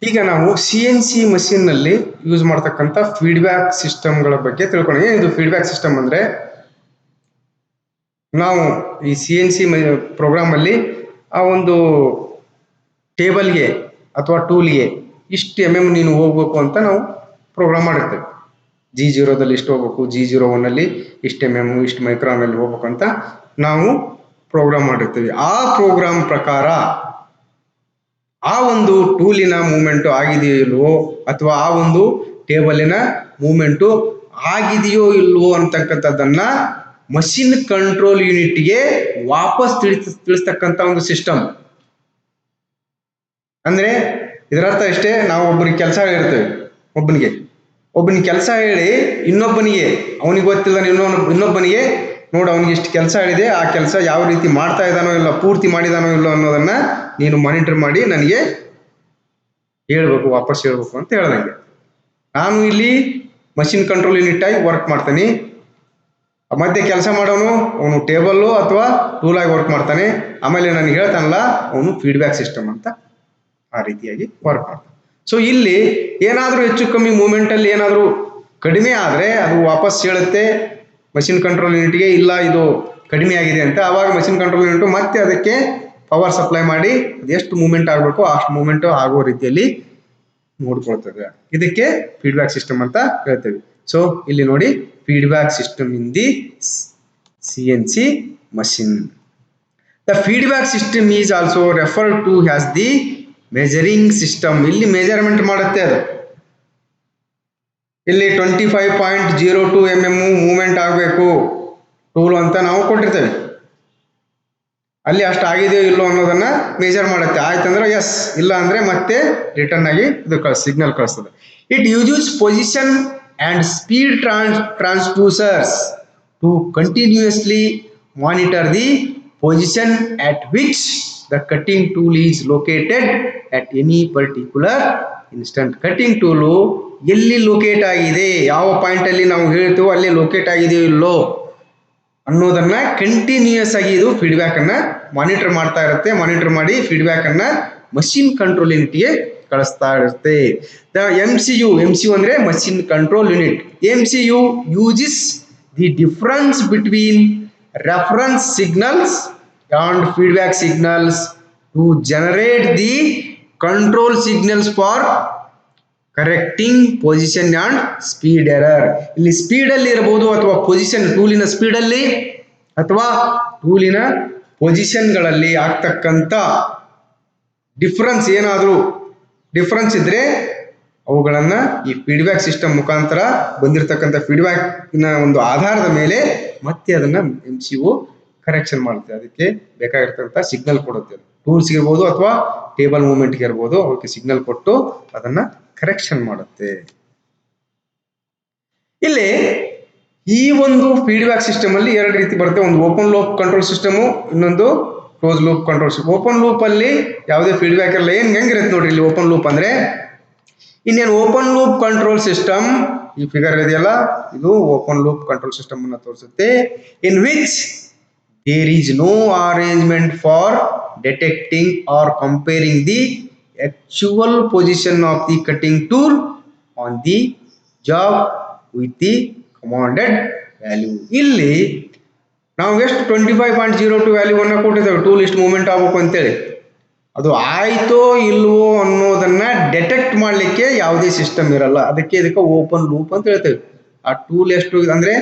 ಈಗ ನಾವು CNC ಮಷೀನ್ ನಲ್ಲಿ ಯೂಸ್ ಮಾಡ್ತಕ್ಕಂಥ ಫೀಡ್ಬ್ಯಾಕ್ ಸಿಸ್ಟಮ್ಗಳ ಬಗ್ಗೆ ತಿಳ್ಕೊಳ್ಳೋಣ. ಏನಿದು ಫೀಡ್ಬ್ಯಾಕ್ ಸಿಸ್ಟಮ್ ಅಂದ್ರೆ, ನಾವು ಈ CNC ಪ್ರೋಗ್ರಾಮ್ ಅಲ್ಲಿ ಆ ಒಂದು ಟೇಬಲ್ಗೆ ಅಥವಾ ಟೂಲ್ಗೆ ಇಷ್ಟು MM ನೀನು ಹೋಗ್ಬೇಕು ಅಂತ ನಾವು ಪ್ರೋಗ್ರಾಮ್ ಮಾಡಿರ್ತೇವೆ. G0ದಲ್ಲಿ ಇಷ್ಟು ಹೋಗ್ಬೇಕು, G01 ಅಲ್ಲಿ ಇಷ್ಟು MM ಇಷ್ಟು ಮೈಕ್ರಾನ್ ಅಲ್ಲಿ ಹೋಗ್ಬೇಕು ಅಂತ ನಾವು ಪ್ರೋಗ್ರಾಮ್ ಮಾಡಿರ್ತೀವಿ. ಆ ಪ್ರೋಗ್ರಾಮ್ ಪ್ರಕಾರ ಆ ಒಂದು ಟೂಲಿನ ಮೂವ್ಮೆಂಟು ಆಗಿದೆಯೋ ಇಲ್ವೋ, ಅಥವಾ ಆ ಒಂದು ಟೇಬಲಿನ ಮೂವ್ಮೆಂಟು ಆಗಿದೆಯೋ ಇಲ್ವೋ ಅಂತಕ್ಕಂಥದ್ದನ್ನ ಮಷಿನ್ ಕಂಟ್ರೋಲ್ ಯೂನಿಟ್ಗೆ ವಾಪಸ್ ತಿಳಿಸ್ತಕ್ಕಂಥ ಒಂದು ಸಿಸ್ಟಮ್. ಅಂದ್ರೆ ಇದರರ್ಥ ಇಷ್ಟೇ, ನಾವು ಒಬ್ಬರಿಗೆ ಕೆಲಸ ಹೇಳಿರ್ತೇವೆ, ಒಬ್ಬನಿಗೆ ಕೆಲಸ ಹೇಳಿ ಇನ್ನೊಬ್ಬನಿಗೆ, ಅವನಿಗೆ ಗೊತ್ತಿಲ್ಲ ಇನ್ನೊಬ್ಬನಿಗೆ ನೋಡು ಅವನಿಗೆ ಇಷ್ಟು ಕೆಲಸ ಹೇಳಿದೆ, ಆ ಕೆಲಸ ಯಾವ ರೀತಿ ಮಾಡ್ತಾ ಇದ್ದಾನೋ ಇಲ್ಲ, ಪೂರ್ತಿ ಮಾಡಿದಾನೋ ಇಲ್ಲೋ ಅನ್ನೋದನ್ನ ನೀನು ಮಾನಿಟರ್ ಮಾಡಿ ನನಗೆ ಹೇಳ್ಬೇಕು, ವಾಪಸ್ ಹೇಳ್ಬೇಕು ಅಂತ ಹೇಳ್ದಂಗೆ. ನಾನು ಇಲ್ಲಿ ಮಷಿನ್ ಕಂಟ್ರೋಲ್ ಯೂನಿಟ್ ಆಗಿ ವರ್ಕ್ ಮಾಡ್ತೀನಿ. ಮಧ್ಯೆ ಕೆಲಸ ಮಾಡೋನು ಅವನು ಟೇಬಲ್ಲು ಅಥವಾ ಟೂಲ್ ಆಗಿ ವರ್ಕ್ ಮಾಡ್ತಾನೆ. ಆಮೇಲೆ ನನಗೆ ಹೇಳ್ತಾನಲ್ಲ ಅವನು ಫೀಡ್ಬ್ಯಾಕ್ ಸಿಸ್ಟಮ್ ಅಂತ ಆ ರೀತಿಯಾಗಿ ವರ್ಕ್ ಮಾಡ್ತಾನೆ. ಸೊ ಇಲ್ಲಿ ಏನಾದರೂ ಹೆಚ್ಚು ಕಮ್ಮಿ ಮೂವ್ಮೆಂಟ್ ಅಲ್ಲಿ ಏನಾದರೂ ಕಡಿಮೆ ಆದ್ರೆ ಅದು ವಾಪಸ್ ಹೇಳುತ್ತೆ ಮಷಿನ್ ಕಂಟ್ರೋಲ್ ಯೂನಿಟ್ಗೆ, ಇಲ್ಲ ಇದು ಕಡಿಮೆ ಆಗಿದೆ ಅಂತ. ಆವಾಗ ಮಷಿನ್ ಕಂಟ್ರೋಲ್ ಯೂನಿಟ್ ಮತ್ತೆ ಅದಕ್ಕೆ ಪವರ್ ಸಪ್ಲೈ ಮಾಡಿ ಎಷ್ಟು ಮೂವ್ಮೆಂಟ್ ಆಗಬೇಕು ಅಷ್ಟು ಮೂವ್ಮೆಂಟ್ ಆಗೋ ರೀತಿಯಲ್ಲಿ ನೋಡ್ಕೊಳ್ತದೆ. ಇದಕ್ಕೆ ಫೀಡ್ಬ್ಯಾಕ್ ಸಿಸ್ಟಮ್ ಅಂತ ಹೇಳ್ತೇವೆ. ಸೊ ಇಲ್ಲಿ ನೋಡಿ, feedback system in the CNC machine. The feedback system is also referred to as the measuring system. ಇಲ್ಲಿ ಮೆಜರ್ಮೆಂಟ್ ಮಾಡುತ್ತೆ ಅದು. ಇಲ್ಲಿ 25.02 mm ಮೂವ್ಮೆಂಟ್ ಆಗಬೇಕು ಟೂಲ್ ಅಂತ ನಾವು ಕೊಟ್ಟಿರ್ತೇವೆ. ಅಲ್ಲಿ ಅಷ್ಟು ಆಗಿದೆಯೋ ಇಲ್ಲೋ ಅನ್ನೋದನ್ನ ಮೆಜರ್ ಮಾಡುತ್ತೆ. ಆಯ್ತಂದ್ರೆ ಎಸ್, ಇಲ್ಲ ಅಂದ್ರೆ ಮತ್ತೆ ರಿಟರ್ನ್ ಆಗಿ ಇದು ಸಿಗ್ನಲ್ ಕಳಿಸ್ತದೆ. It uses position and speed transducers to continuously monitor the position at which the cutting tool is located at any particular instant. Cutting tool ಎಲ್ಲಿ ಲೊಕೇಟ್ ಆಗಿದೆ, ಯಾವ ಪಾಯಿಂಟ್ ಅಲ್ಲಿ ನಾವು ಹೇಳ್ತೀವೋ ಅಲ್ಲಿ ಲೊಕೇಟ್ ಆಗಿದೆಯೋ ಇಲ್ಲೋ ಅನ್ನೋದನ್ನ ಕಂಟಿನ್ಯೂಯಸ್ ಆಗಿ ಇದು ಫೀಡ್ಬ್ಯಾಕ್ ಅನ್ನ ಮಾನಿಟರ್ ಮಾಡ್ತಾ ಇರುತ್ತೆ. ಮಾನಿಟರ್ ಮಾಡಿ ಫೀಡ್ಬ್ಯಾಕ್ ಅನ್ನ ಮಷಿನ್ ಕಂಟ್ರೋಲ್ ಯೂನಿಟ್ಗೆ ಕಳಿಸ್ತಾ ಇರುತ್ತೆ. MCU ಅಂದ್ರೆ machine control unit. MCU uses the difference between reference signals and feedback signals to generate the control signals for correcting position and speed error. ಇಲ್ಲಿ ಸ್ಪೀಡ್ ಅಲ್ಲಿ ಇರಬಹುದು ಅಥವಾ ಪೊಸಿಷನ್ ಟೂಲಿನ ಸ್ಪೀಡ್ ಅಲ್ಲಿ ಅಥವಾ ಟೂಲಿನ ಪೊಸಿಷನ್ಗಳಲ್ಲಿ ಆಗ್ತಕ್ಕಂಥ ಡಿಫರೆನ್ಸ್ ಏನಾದರೂ ಡಿಫರೆನ್ಸ್ ಇದ್ರೆ ಅವುಗಳನ್ನ ಈ ಫೀಡ್ಬ್ಯಾಕ್ ಸಿಸ್ಟಮ್ ಮುಖಾಂತರ ಬಂದಿರತಕ್ಕಂಥ ಫೀಡ್ಬ್ಯಾಕ್ ನ ಒಂದು ಆಧಾರದ ಮೇಲೆ ಮತ್ತೆ ಅದನ್ನ MCU ಕರೆಕ್ಷನ್ ಮಾಡುತ್ತೆ. ಅದಕ್ಕೆ ಬೇಕಾಗಿರ್ತಕ್ಕಂಥ ಸಿಗ್ನಲ್ ಕೊಡುತ್ತೆ. ಟೂಲ್ಸ್ ಇರ್ಬೋದು ಅಥವಾ ಟೇಬಲ್ ಮೂವ್ಮೆಂಟ್ಗೆ ಇರ್ಬೋದು, ಅವಕ್ಕೆ ಸಿಗ್ನಲ್ ಕೊಟ್ಟು ಅದನ್ನ ಕರೆಕ್ಷನ್ ಮಾಡುತ್ತೆ. ಇಲ್ಲಿ ಈ ಒಂದು ಫೀಡ್ಬ್ಯಾಕ್ ಸಿಸ್ಟಮ್ ಅಲ್ಲಿ ಎರಡು ರೀತಿ ಬರುತ್ತೆ. ಒಂದು ಓಪನ್ ಲೂಪ್ ಕಂಟ್ರೋಲ್ ಸಿಸ್ಟಮ್, ಇನ್ನೊಂದು close loop control system. Open loop ಅಲ್ಲಿ ಯಾವುದೇ ಫೀಡ್ಬ್ಯಾಕ್ ಇರಲ್ಲ. ಹೆಂಗಿರುತ್ತೆ ನೋಡ್ರಿ ಇಲ್ಲಿ ಓಪನ್ ಲೂಪ್ ಅಂದ್ರೆ, ಇನ್ನೇನು ಓಪನ್ ಲೂಪ್ ಕಂಟ್ರೋಲ್ ಸಿಸ್ಟಮ್ ಈ ಫಿಗರ್ ಇದೆಯಲ್ಲ, ಇದು ಓಪನ್ ಲೂಪ್ ಕಂಟ್ರೋಲ್ ಸಿಸ್ಟಮ್ ಅನ್ನು ತೋರಿಸುತ್ತೆ. In which there is no arrangement for detecting or comparing the actual position of the cutting tool on the job with the commanded value. ಇಲ್ಲಿ ನಾವು ಎಷ್ಟು 25.02 ವ್ಯಾಲ್ಯೂ ಅನ್ನ ಕೊಟ್ಟಿದ್ದೇವೆ ಟೂಲ್ ಇಷ್ಟು ಮೂವ್ಮೆಂಟ್ ಆಗಬೇಕು ಅಂತೇಳಿ. ಅದು ಆಯ್ತೋ ಇಲ್ವೋ ಅನ್ನೋದನ್ನ ಡಿಟೆಕ್ಟ್ ಮಾಡ್ಲಿಕ್ಕೆ ಯಾವುದೇ ಸಿಸ್ಟಮ್ ಇರಲ್ಲ. ಇದಕ್ಕೆ ಓಪನ್ ಲೂಪ್ ಅಂತ ಹೇಳ್ತೇವೆ. ಆ ಟೂಲ್ ಎಷ್ಟು ಅಂದ್ರೆ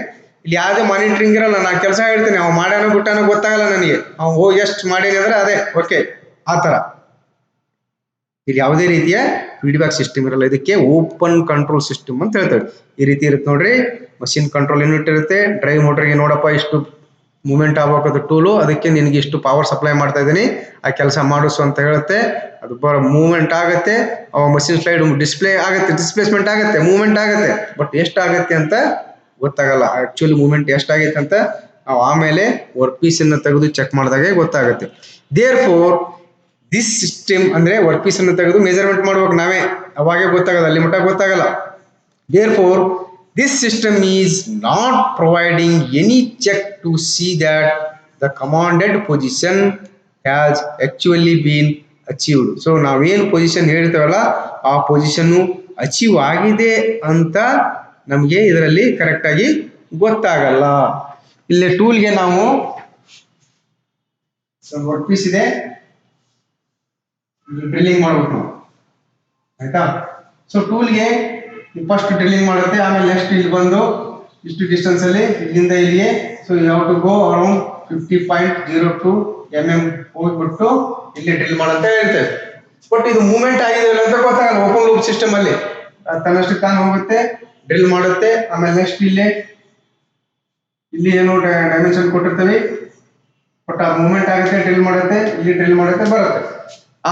ಇಲ್ಲಿ ಯಾವುದೇ ಮಾನಿಟರಿಂಗ್ ಇರಲ್ಲ. ನಾ ಕೆಲಸ ಹೇಳ್ತೇನೆ, ಅವ್ ಮಾಡ್ಯಾನೋ ಬಿಟ್ಟಾನೋ ಗೊತ್ತಾಗಲ್ಲ ನನಗೆ. ಅವ್ ಹೋಗಿ ಎಷ್ಟು ಮಾಡೇನಿ ಅಂದ್ರೆ ಅದೇ ಓಕೆ ಆ ತರ. ಇಲ್ಲಿ ಯಾವುದೇ ರೀತಿಯ ಫೀಡ್ಬ್ಯಾಕ್ ಸಿಸ್ಟಮ್ ಇರಲ್ಲ. ಇದಕ್ಕೆ ಓಪನ್ ಕಂಟ್ರೋಲ್ ಸಿಸ್ಟಮ್ ಅಂತ ಹೇಳ್ತೇವೆ. ಈ ರೀತಿ ಇರುತ್ತೆ ನೋಡ್ರಿ. ಮಷಿನ್ ಕಂಟ್ರೋಲ್ ಯೂನಿಟ್ ಇರುತ್ತೆ. ಡ್ರೈವ್ ಮೋಟರ್ಗೆ ನೋಡಪ್ಪ ಇಷ್ಟು ಮೂವ್ಮೆಂಟ್ ಆಗಬೇಕು ಟೂಲು, ಅದಕ್ಕೆ ನಿನಗೆ ಇಷ್ಟು ಪವರ್ ಸಪ್ಲೈ ಮಾಡ್ತಾ ಇದ್ದೀನಿ, ಆ ಕೆಲಸ ಮಾಡಿಸು ಅಂತ ಹೇಳುತ್ತೆ. ಅದು ಮೂವ್ಮೆಂಟ್ ಆಗುತ್ತೆ. ಅವ ಮಷಿನ್ ಸ್ಲೈಡ್ ಡಿಸ್ಪ್ಲೇ ಆಗುತ್ತೆ, ಡಿಸ್ಪ್ಲೇಸ್ಮೆಂಟ್ ಆಗುತ್ತೆ, ಮೂವ್ಮೆಂಟ್ ಆಗುತ್ತೆ. ಬಟ್ ಎಷ್ಟಾಗತ್ತೆ ಅಂತ ಗೊತ್ತಾಗಲ್ಲ. ಆಕ್ಚುಲಿ ಮೂವ್ಮೆಂಟ್ ಎಷ್ಟಾಗೈತೆ ಅಂತ ನಾವು ಆಮೇಲೆ ವರ್ಕ್ ಪೀಸ್ ಅನ್ನು ತೆಗೆದು ಚೆಕ್ ಮಾಡಿದಾಗೆ ಗೊತ್ತಾಗುತ್ತೆ. ದೇರ್ ಫೋರ್ ದಿಸ್ ಸಿಸ್ಟಮ್ ಅಂದ್ರೆ ವರ್ಕ್ ಪೀಸ್ ಅನ್ನು ತೆಗೆದು ಮೆಜರ್ಮೆಂಟ್ ಮಾಡ್ಬೇಕು ನಾವೇ, ಅವಾಗೇ ಗೊತ್ತಾಗಲ್ಲ, ಅಲ್ಲಿ ಮಟ್ಟ ಗೊತ್ತಾಗಲ್ಲ. Therefore this system is not providing any check to see that the commanded position has actually been achieved. So ನಾವೇನು ಪೊಸಿಷನ್ ಹೇಳ್ತೇವಲ್ಲ ಆ ಪೊಸಿಷನ್ ಅಚೀವ್ ಆಗಿದೆ ಅಂತ ನಮಗೆ ಇದರಲ್ಲಿ ಕರೆಕ್ಟ್ ಆಗಿ ಗೊತ್ತಾಗಲ್ಲ. ಇಲ್ಲಿ ಟೂಲ್ಗೆ ನಾವು ವರ್ಕ್ ಪೀಸ್ ಇದೆ, ಡ್ರಿಲ್ಲಿಂಗ್ ಮಾಡ್ಬೇಕು ನಾವು, ಆಯ್ತಾ. ಸೊ ಟೂಲ್ಗೆ ಫಸ್ಟ್ ಡ್ರಿಲ್ಲಿಂಗ್ ಮಾಡುತ್ತೆ, ಆಮೇಲೆ ನೆಕ್ಸ್ಟ್ ಇಲ್ಲಿ ಬಂದು ಇಷ್ಟು ಡಿಸ್ಟೆನ್ಸ್ ಅಲ್ಲಿ ಇಲ್ಲಿಂದ ಇಲ್ಲಿಗೆ. So you have to go around 50.02 mm ಹೋಗ್ಬಿಟ್ಟು ಇಲ್ಲಿ ಡ್ರಿಲ್ ಮಾಡುತ್ತೆ ಹೇಳ್ತೇವೆ. ಬಟ್ ಇದು ಮೂವ್ಮೆಂಟ್ ಆಗಿದೆ ಅಂತ ಗೊತ್ತಾಗಲ್ಲ ಓಪನ್ ಲೂಪ್ ಸಿಸ್ಟಮ್ ಅಲ್ಲಿ. ತನ್ನಷ್ಟು ತಾನು ಹೋಗುತ್ತೆ, ಡ್ರಿಲ್ ಮಾಡುತ್ತೆ, ಆಮೇಲೆ ನೆಕ್ಸ್ಟ್ ಇಲ್ಲಿ ಏನು ಡೈಮೆನ್ಷನ್ ಕೊಟ್ಟಿರ್ತೇವೆ, ಬಟ್ ಆ ಮೂವ್ಮೆಂಟ್ ಆಗುತ್ತೆ, ಡ್ರಿಲ್ ಮಾಡುತ್ತೆ, ಇಲ್ಲಿ ಡ್ರಿಲ್ ಮಾಡುತ್ತೆ, ಬರುತ್ತೆ.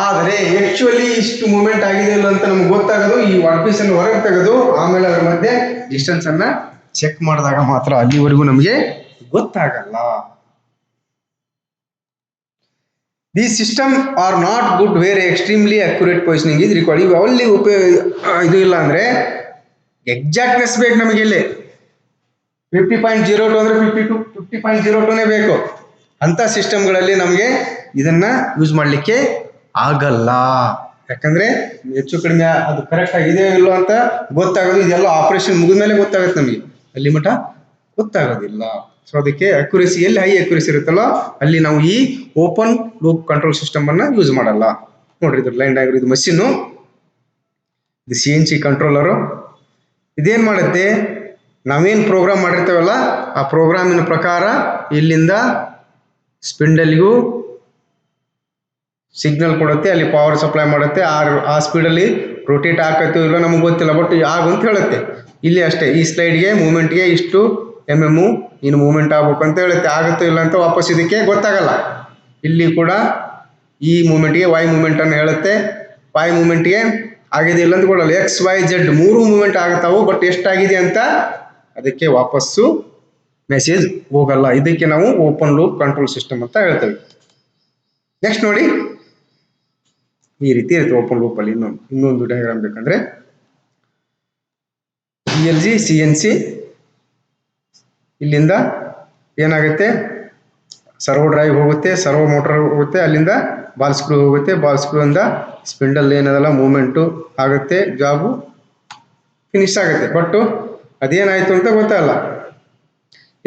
ಆದರೆ ಆಕ್ಚುಲಿ ಇಷ್ಟು ಮೂವ್ಮೆಂಟ್ ಆಗಿದೆ ಇಲ್ಲ ಅಂತ ನಮ್ಗೆ ಗೊತ್ತಾಗೋದು ಈ ವರ್ಕ್ ಪೀಸ್ ಅನ್ನು ಹೊರಗೆ ತೆಗೆದು ಆಮೇಲೆ ಅದರ ಮಧ್ಯೆ ಡಿಸ್ಟೆನ್ಸ್ ಅನ್ನ ಚೆಕ್ ಮಾಡಿದಾಗ ಮಾತ್ರ. ಅಲ್ಲಿವರೆಗೂ ನಮಗೆ ಗೊತ್ತಾಗಲ್ಲ. These systems are not good where extremely accurate positioning is required. ಇವು ಅಲ್ಲಿ ಇದು ಇಲ್ಲ ಅಂದ್ರೆ ಎಕ್ಸಾಕ್ಟ್ನೆಸ್ ಬೇಕು ನಮಗೆ. ಇಲ್ಲಿ 50.02 ಅಂದ್ರೆ 50.02ನೇ ಬೇಕು. ಅಂತ ಸಿಸ್ಟಮ್ಗಳಲ್ಲಿ ನಮಗೆ ಇದನ್ನ ಯೂಸ್ ಮಾಡ್ಲಿಕ್ಕೆ ಆಗಲ್ಲ. ಯಾಕಂದ್ರೆ ಹೆಚ್ಚು ಕಡಿಮೆ ಅದು ಕರೆಕ್ಟ್ ಆಗಿದೆ ಇಲ್ಲೋ ಅಂತ ಗೊತ್ತಾಗೋದು ಇದೆಲ್ಲ ಆಪರೇಷನ್ ಮುಗಿದ ಮೇಲೆ ಗೊತ್ತಾಗುತ್ತೆ ನಮಗೆ, ಅಲ್ಲಿ ಮಟ್ಟ ಗೊತ್ತಾಗೋದಿಲ್ಲ. ಸೊ ಅದಕ್ಕೆ ಅಕ್ಯುರೇಸಿ ಎಲ್ಲಿ ಹೈ ಅಕ್ಯುರೇಸಿ ಇರುತ್ತಲ್ಲ ಅಲ್ಲಿ ನಾವು ಈ ಓಪನ್ ಲೂಪ್ ಕಂಟ್ರೋಲ್ ಸಿಸ್ಟಮ್ ಅನ್ನ ಯೂಸ್ ಮಾಡಲ್ಲ. ನೋಡ್ರಿ ಇದು ಲೈನ್ ಡಯಾಗ್ರಾಮ್, ಇದು ಮಷೀನು, ಇದು CNC ಕಂಟ್ರೋಲರು. ಇದೇನ್ ಮಾಡುತ್ತೆ, ನಾವೇನ್ ಪ್ರೋಗ್ರಾಮ್ ಮಾಡಿರ್ತೇವಲ್ಲ ಆ ಪ್ರೋಗ್ರಾಮಿನ ಪ್ರಕಾರ ಇಲ್ಲಿಂದ ಸ್ಪಿಂಡಲ್ಗೂ ಸಿಗ್ನಲ್ ಕೊಡುತ್ತೆ, ಅಲ್ಲಿ ಪವರ್ ಸಪ್ಲೈ ಮಾಡುತ್ತೆ. ಆ ಸ್ಪೀಡಲ್ಲಿ ರೊಟೇಟ್ ಹಾಕತ್ತೋ ಇಲ್ಲೋ ನಮಗೆ ಗೊತ್ತಿಲ್ಲ, ಬಟ್ ಆಗು ಅಂತ ಹೇಳುತ್ತೆ. ಇಲ್ಲಿ ಅಷ್ಟೇ, ಈ ಸ್ಲೈಡ್ಗೆ ಮೂವ್ಮೆಂಟ್ಗೆ ಇಷ್ಟು mm ಇನ್ನು ಮೂವ್ಮೆಂಟ್ ಆಗ್ಬೇಕು ಅಂತ ಹೇಳುತ್ತೆ. ಆಗುತ್ತೋ ಇಲ್ಲ ಅಂತ ವಾಪಸ್ ಇದಕ್ಕೆ ಗೊತ್ತಾಗಲ್ಲ. ಇಲ್ಲಿ ಕೂಡ ಈ ಮೂವ್ಮೆಂಟ್ಗೆ Y ಮೂವ್ಮೆಂಟ್ ಅನ್ನು ಹೇಳುತ್ತೆ, Y ಮೂವ್ಮೆಂಟ್ಗೆ ಆಗಿದೆ ಇಲ್ಲ ಅಂತ ಕೊಡಲ್ಲ. X Y Z ಮೂರು ಮೂವ್ಮೆಂಟ್ ಆಗ್ತಾವು, ಬಟ್ ಎಷ್ಟಾಗಿದೆ ಅಂತ ಅದಕ್ಕೆ ವಾಪಸ್ಸು ಮೆಸೇಜ್ ಹೋಗಲ್ಲ. ಇದಕ್ಕೆ ನಾವು ಓಪನ್ ಲೂಪ್ ಕಂಟ್ರೋಲ್ ಸಿಸ್ಟಮ್ ಅಂತ ಹೇಳ್ತೇವೆ. ನೆಕ್ಸ್ಟ್ ನೋಡಿ, ಈ ರೀತಿ ಇರುತ್ತೆ ಓಪನ್ ಲೂಪ್ ಅಲ್ಲಿ. ಇನ್ನೊಂದು ಡಯಾಗ್ರಾಮ್ ಬೇಕಂದ್ರೆ PLC CNC, ಇಲ್ಲಿಂದ ಏನಾಗುತ್ತೆ, ಸರ್ವೋ ಡ್ರೈವ್ ಹೋಗುತ್ತೆ, ಸರ್ವೋ ಮೋಟರ್ ಹೋಗುತ್ತೆ, ಅಲ್ಲಿಂದ ಬಾಲ್ ಸ್ಕ್ರೂ ಹೋಗುತ್ತೆ, ಬಾಲ್ ಸ್ಕ್ರೂ ಇಂದ ಸ್ಪಿಂಡಲ್ ಏನದಲ್ಲ ಮೂವ್ಮೆಂಟು ಆಗುತ್ತೆ, ಜಾಬು ಫಿನಿಶ್ ಆಗುತ್ತೆ. ಬಟ್ ಅದೇನಾಯ್ತು ಅಂತ ಗೊತ್ತಾಗಲ್ಲ.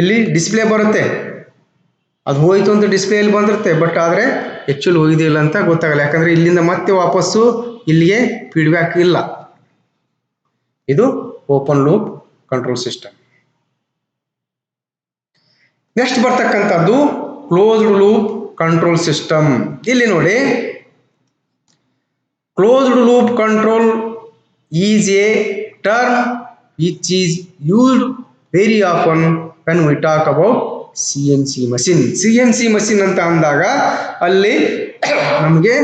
ಇಲ್ಲಿ ಡಿಸ್ಪ್ಲೇ ಬರುತ್ತೆ, ಅದು ಹೋಯ್ತು ಅಂತ ಡಿಸ್ಪ್ಲೇಯಲ್ಲಿ ಬಂದಿರುತ್ತೆ, ಬಟ್ ಆದರೆ ಆ್ಯಕ್ಚುಲಿ ಹೋಗಿದೆಯಿಲ್ಲ ಅಂತ ಗೊತ್ತಾಗಲ್ಲ. ಯಾಕಂದರೆ ಇಲ್ಲಿಂದ ಮತ್ತೆ ವಾಪಸ್ಸು ಇಲ್ಲಿಗೆ ಫೀಡ್ಬ್ಯಾಕ್ ಇಲ್ಲ. ಇದು open loop control system. Next ಬರ್ತಕ್ಕಂಥದ್ದು ಕ್ಲೋಸ್ಡ್ ಲೂಪ್ ಕಂಟ್ರೋಲ್ ಸಿಸ್ಟಮ್. ಇಲ್ಲಿ ನೋಡಿ, closed loop control is A term which is used very often when we talk about CNC machine. CNC machine ಅಂತ ಅಂದಾಗ ಅಲ್ಲಿ ನಮಗೆ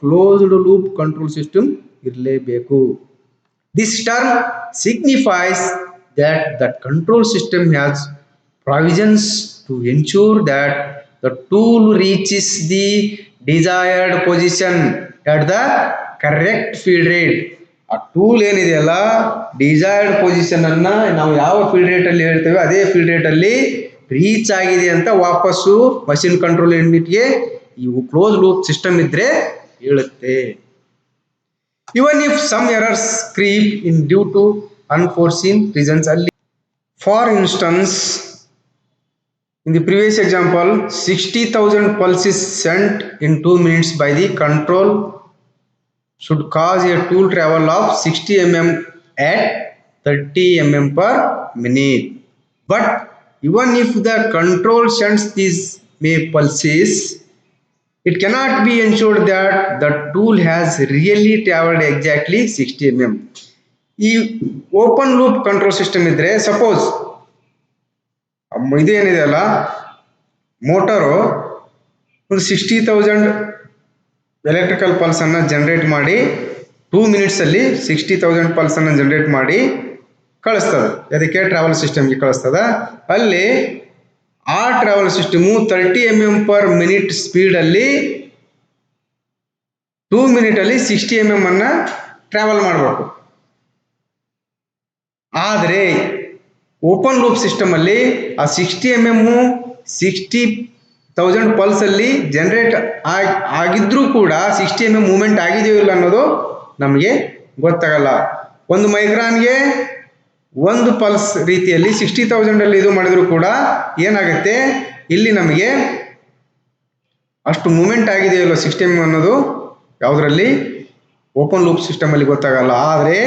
ಕ್ಲೋಸ್ಡ್ ಲೂಪ್ ಕಂಟ್ರೋಲ್ ಸಿಸ್ಟಮ್ ಇರಲೇಬೇಕು. This term signifies that the control system has provisions to ensure that the tool reaches the desired position at the correct feed rate. ಆ ಟೂಲ್ ಏನಿದೆಯಲ್ಲ, ಡಿಸೈರ್ಡ್ ಪೊಸಿಷನ್ ಅನ್ನ ನಾವು ಯಾವ ಫೀಡ್ ರೇಟ್ ಅಲ್ಲಿ ಹೇಳ್ತೇವೆ ಅದೇ ಫೀಡ್ ರೇಟ್ ಅಲ್ಲಿ ರೀಚ್ ಆಗಿದೆ ಅಂತ ವಾಪಸ್ಸು ಮಷಿನ್ ಕಂಟ್ರೋಲ್ ಯೂನಿಟ್ಗೆ ಇವು ಕ್ಲೋಸ್ ಲೂಪ್ ಸಿಸ್ಟಮ್ ಇದ್ರೆ ಹೇಳುತ್ತೆ. Even if some errors creep in due to unforeseen reasons. For instance, in the previous example, 60,000 pulses sent in 2 minutes by the control should cause a tool travel of 60 mm at 30 mm per minute. But even if the control sends these pulses, it cannot be ensured that the tool has really traveled exactly 60 mm. ಈ ಓಪನ್ ಲೂಪ್ ಕಂಟ್ರೋಲ್ ಸಿಸ್ಟಮ್ ಇದ್ರೆ, ಸಪೋಸ್ ಇದೇನಿದೆ ಅಲ್ಲ, ಮೋಟರು ಒಂದು 60,000 ಎಲೆಕ್ಟ್ರಿಕಲ್ ಪಲ್ಸ್ ಅನ್ನ ಜನರೇಟ್ ಮಾಡಿ 2 minutes ಅಲ್ಲಿ 60,000 ಪಲ್ಸ್ ಅನ್ನ ಜನರೇಟ್ ಮಾಡಿ ಕಳಿಸ್ತದೆ. ಅದಕ್ಕೆ ಟ್ರಾವೆಲ್ ಸಿಸ್ಟಮ್ಗೆ ಕಳಿಸ್ತದ. ಅಲ್ಲಿ ಆ travel system 30 mm per minute speed ಅಲ್ಲಿ 2 minutes ಅಲ್ಲಿ 60 mm ಅನ್ನ ಟ್ರಾವೆಲ್ ಮಾಡಬೇಕು. ಆದರೆ ಓಪನ್ ಲೂಪ್ ಸಿಸ್ಟಮ್ ಅಲ್ಲಿ ಆ 60 mm 60,000 ಪಲ್ಸ್ ಅಲ್ಲಿ ಜನರೇಟ್ ಆಗಿದ್ರೂ ಕೂಡ 60 mm ಮೂವ್ಮೆಂಟ್ ಆಗಿದೆಯೋ ಇಲ್ಲ ಅನ್ನೋದು ನಮಗೆ ಗೊತ್ತಾಗಲ್ಲ. ಒಂದು ಮೈಕ್ರಾನ್ಗೆ ಒಂದು ಪಲ್ಸ್ ರೀತಿಯಲ್ಲಿ 60,000 ಅಲ್ಲಿ ಇದು ಮಾಡಿದ್ರು ಕೂಡ ಏನಾಗುತ್ತೆ, ಇಲ್ಲಿ ನಮಗೆ ಅಷ್ಟು ಮೂವ್ಮೆಂಟ್ ಆಗಿದೆಯೋ ಇಲ್ಲ 60 mm ಅನ್ನೋದು ಯಾವುದರಲ್ಲಿ ಓಪನ್ ಲೂಪ್ ಸಿಸ್ಟಮ್ ಅಲ್ಲಿ ಗೊತ್ತಾಗಲ್ಲ. ಆದರೆ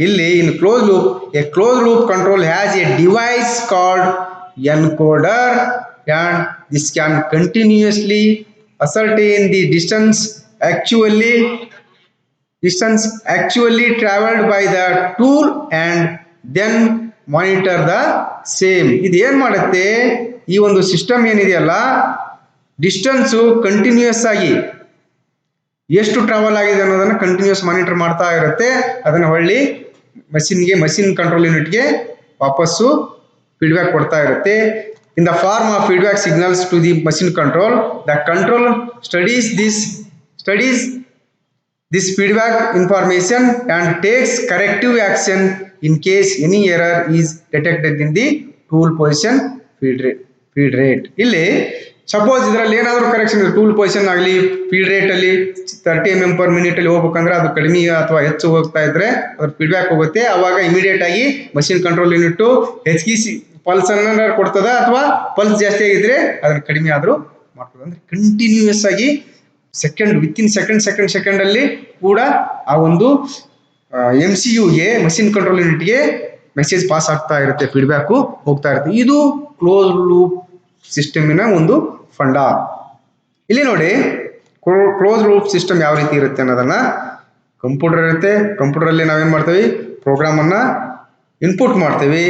ಇಲ್ಲಿ ಇನ್ close loop, A close loop control has A device called encoder and this can continuously ascertain the distance actually traveled by the tool and then monitor the same. ಇದು ಏನ್ ಮಾಡುತ್ತೆ, ಈ ಒಂದು ಸಿಸ್ಟಮ್ ಏನಿದೆಯಲ್ಲ, ಡಿಸ್ಟೆನ್ಸ್ ಕಂಟಿನ್ಯೂಸ್ ಆಗಿ ಎಷ್ಟು ಟ್ರಾವೆಲ್ ಆಗಿದೆ ಅನ್ನೋದನ್ನ ಕಂಟಿನ್ಯೂಸ್ ಮಾನಿಟರ್ ಮಾಡ್ತಾ ಇರುತ್ತೆ. ಅದನ್ನ ಹೊಳ್ಳಿ ಮಷಿನ್ ಕಂಟ್ರೋಲ್ ಯೂನಿಟ್ಗೆ ವಾಪಸ್ಸು ಫೀಡ್ಬ್ಯಾಕ್ ಕೊಡ್ತಾ ಇರುತ್ತೆ. In the form of feedback signals to the machine control, the control studies this feedback information and takes corrective action in case any error is detected in the tool position feed rate. ಇಲ್ಲಿ ಸಪೋಸ್ ಇದರಲ್ಲಿ ಏನಾದರೂ ಕರೆಕ್ಷನ್ ಇದೆ, ಟೂಲ್ ಪೊಸಿಷನ್ ಆಗಲಿ ಫೀಡ್ ರೇಟ್ ಅಲ್ಲಿ 30 mm per minute ಅಲ್ಲಿ ಹೋಗ್ಬೇಕಂದ್ರೆ ಅದು ಕಡಿಮೆ ಅಥವಾ ಹೆಚ್ಚು ಹೋಗ್ತಾ ಇದ್ರೆ ಅದ್ರ ಫೀಡ್ಬ್ಯಾಕ್ ಹೋಗುತ್ತೆ. ಅವಾಗ ಇಮಿಡಿಯೇಟ್ ಆಗಿ ಮಷಿನ್ ಕಂಟ್ರೋಲ್ ಯೂನಿಟ್ ಹೆಚ್ಚಿಸಿ ಪಲ್ಸ್ ಅನ್ನ ಕೊಡ್ತದ, ಅಥವಾ ಪಲ್ಸ್ ಜಾಸ್ತಿ ಆಗಿದ್ರೆ ಅದನ್ನ ಕಡಿಮೆ ಆದ್ರೂ ಮಾಡ್ತದೆ. ಅಂದ್ರೆ ಕಂಟಿನ್ಯೂಸ್ ಆಗಿ ವಿತಿನ್ ಸೆಕೆಂಡ್ ಅಲ್ಲಿ ಕೂಡ ಆ ಒಂದು MCUಗೆ ಮಷಿನ್ ಕಂಟ್ರೋಲ್ ಯೂನಿಟ್ಗೆ ಮೆಸೇಜ್ ಪಾಸ್ ಆಗ್ತಾ ಇರುತ್ತೆ, ಫೀಡ್ಬ್ಯಾಕ್ ಹೋಗ್ತಾ ಇರುತ್ತೆ. ಇದು ಕ್ಲೋಸ್ ಲೂಪ್ ಸಿಸ್ಟಮಿನ ಒಂದು ಫಂಡ. ಇಲ್ಲಿ ನೋಡಿ, ಕ್ಲೋಸ್ ಲೂಪ್ ಸಿಸ್ಟಮ್ ಯಾವ ರೀತಿ ಇರುತ್ತೆ ಅನ್ನೋದನ್ನ, ಕಂಪ್ಯೂಟರ್ ಇರುತ್ತೆ. ಕಂಪ್ಯೂಟರ್ ಅಲ್ಲಿ ನಾವೇನ್ ಮಾಡ್ತೀವಿ, ಪ್ರೋಗ್ರಾಮ್ ಅನ್ನ ಇನ್ಪುಟ್ ಮಾಡ್ತೀವಿ.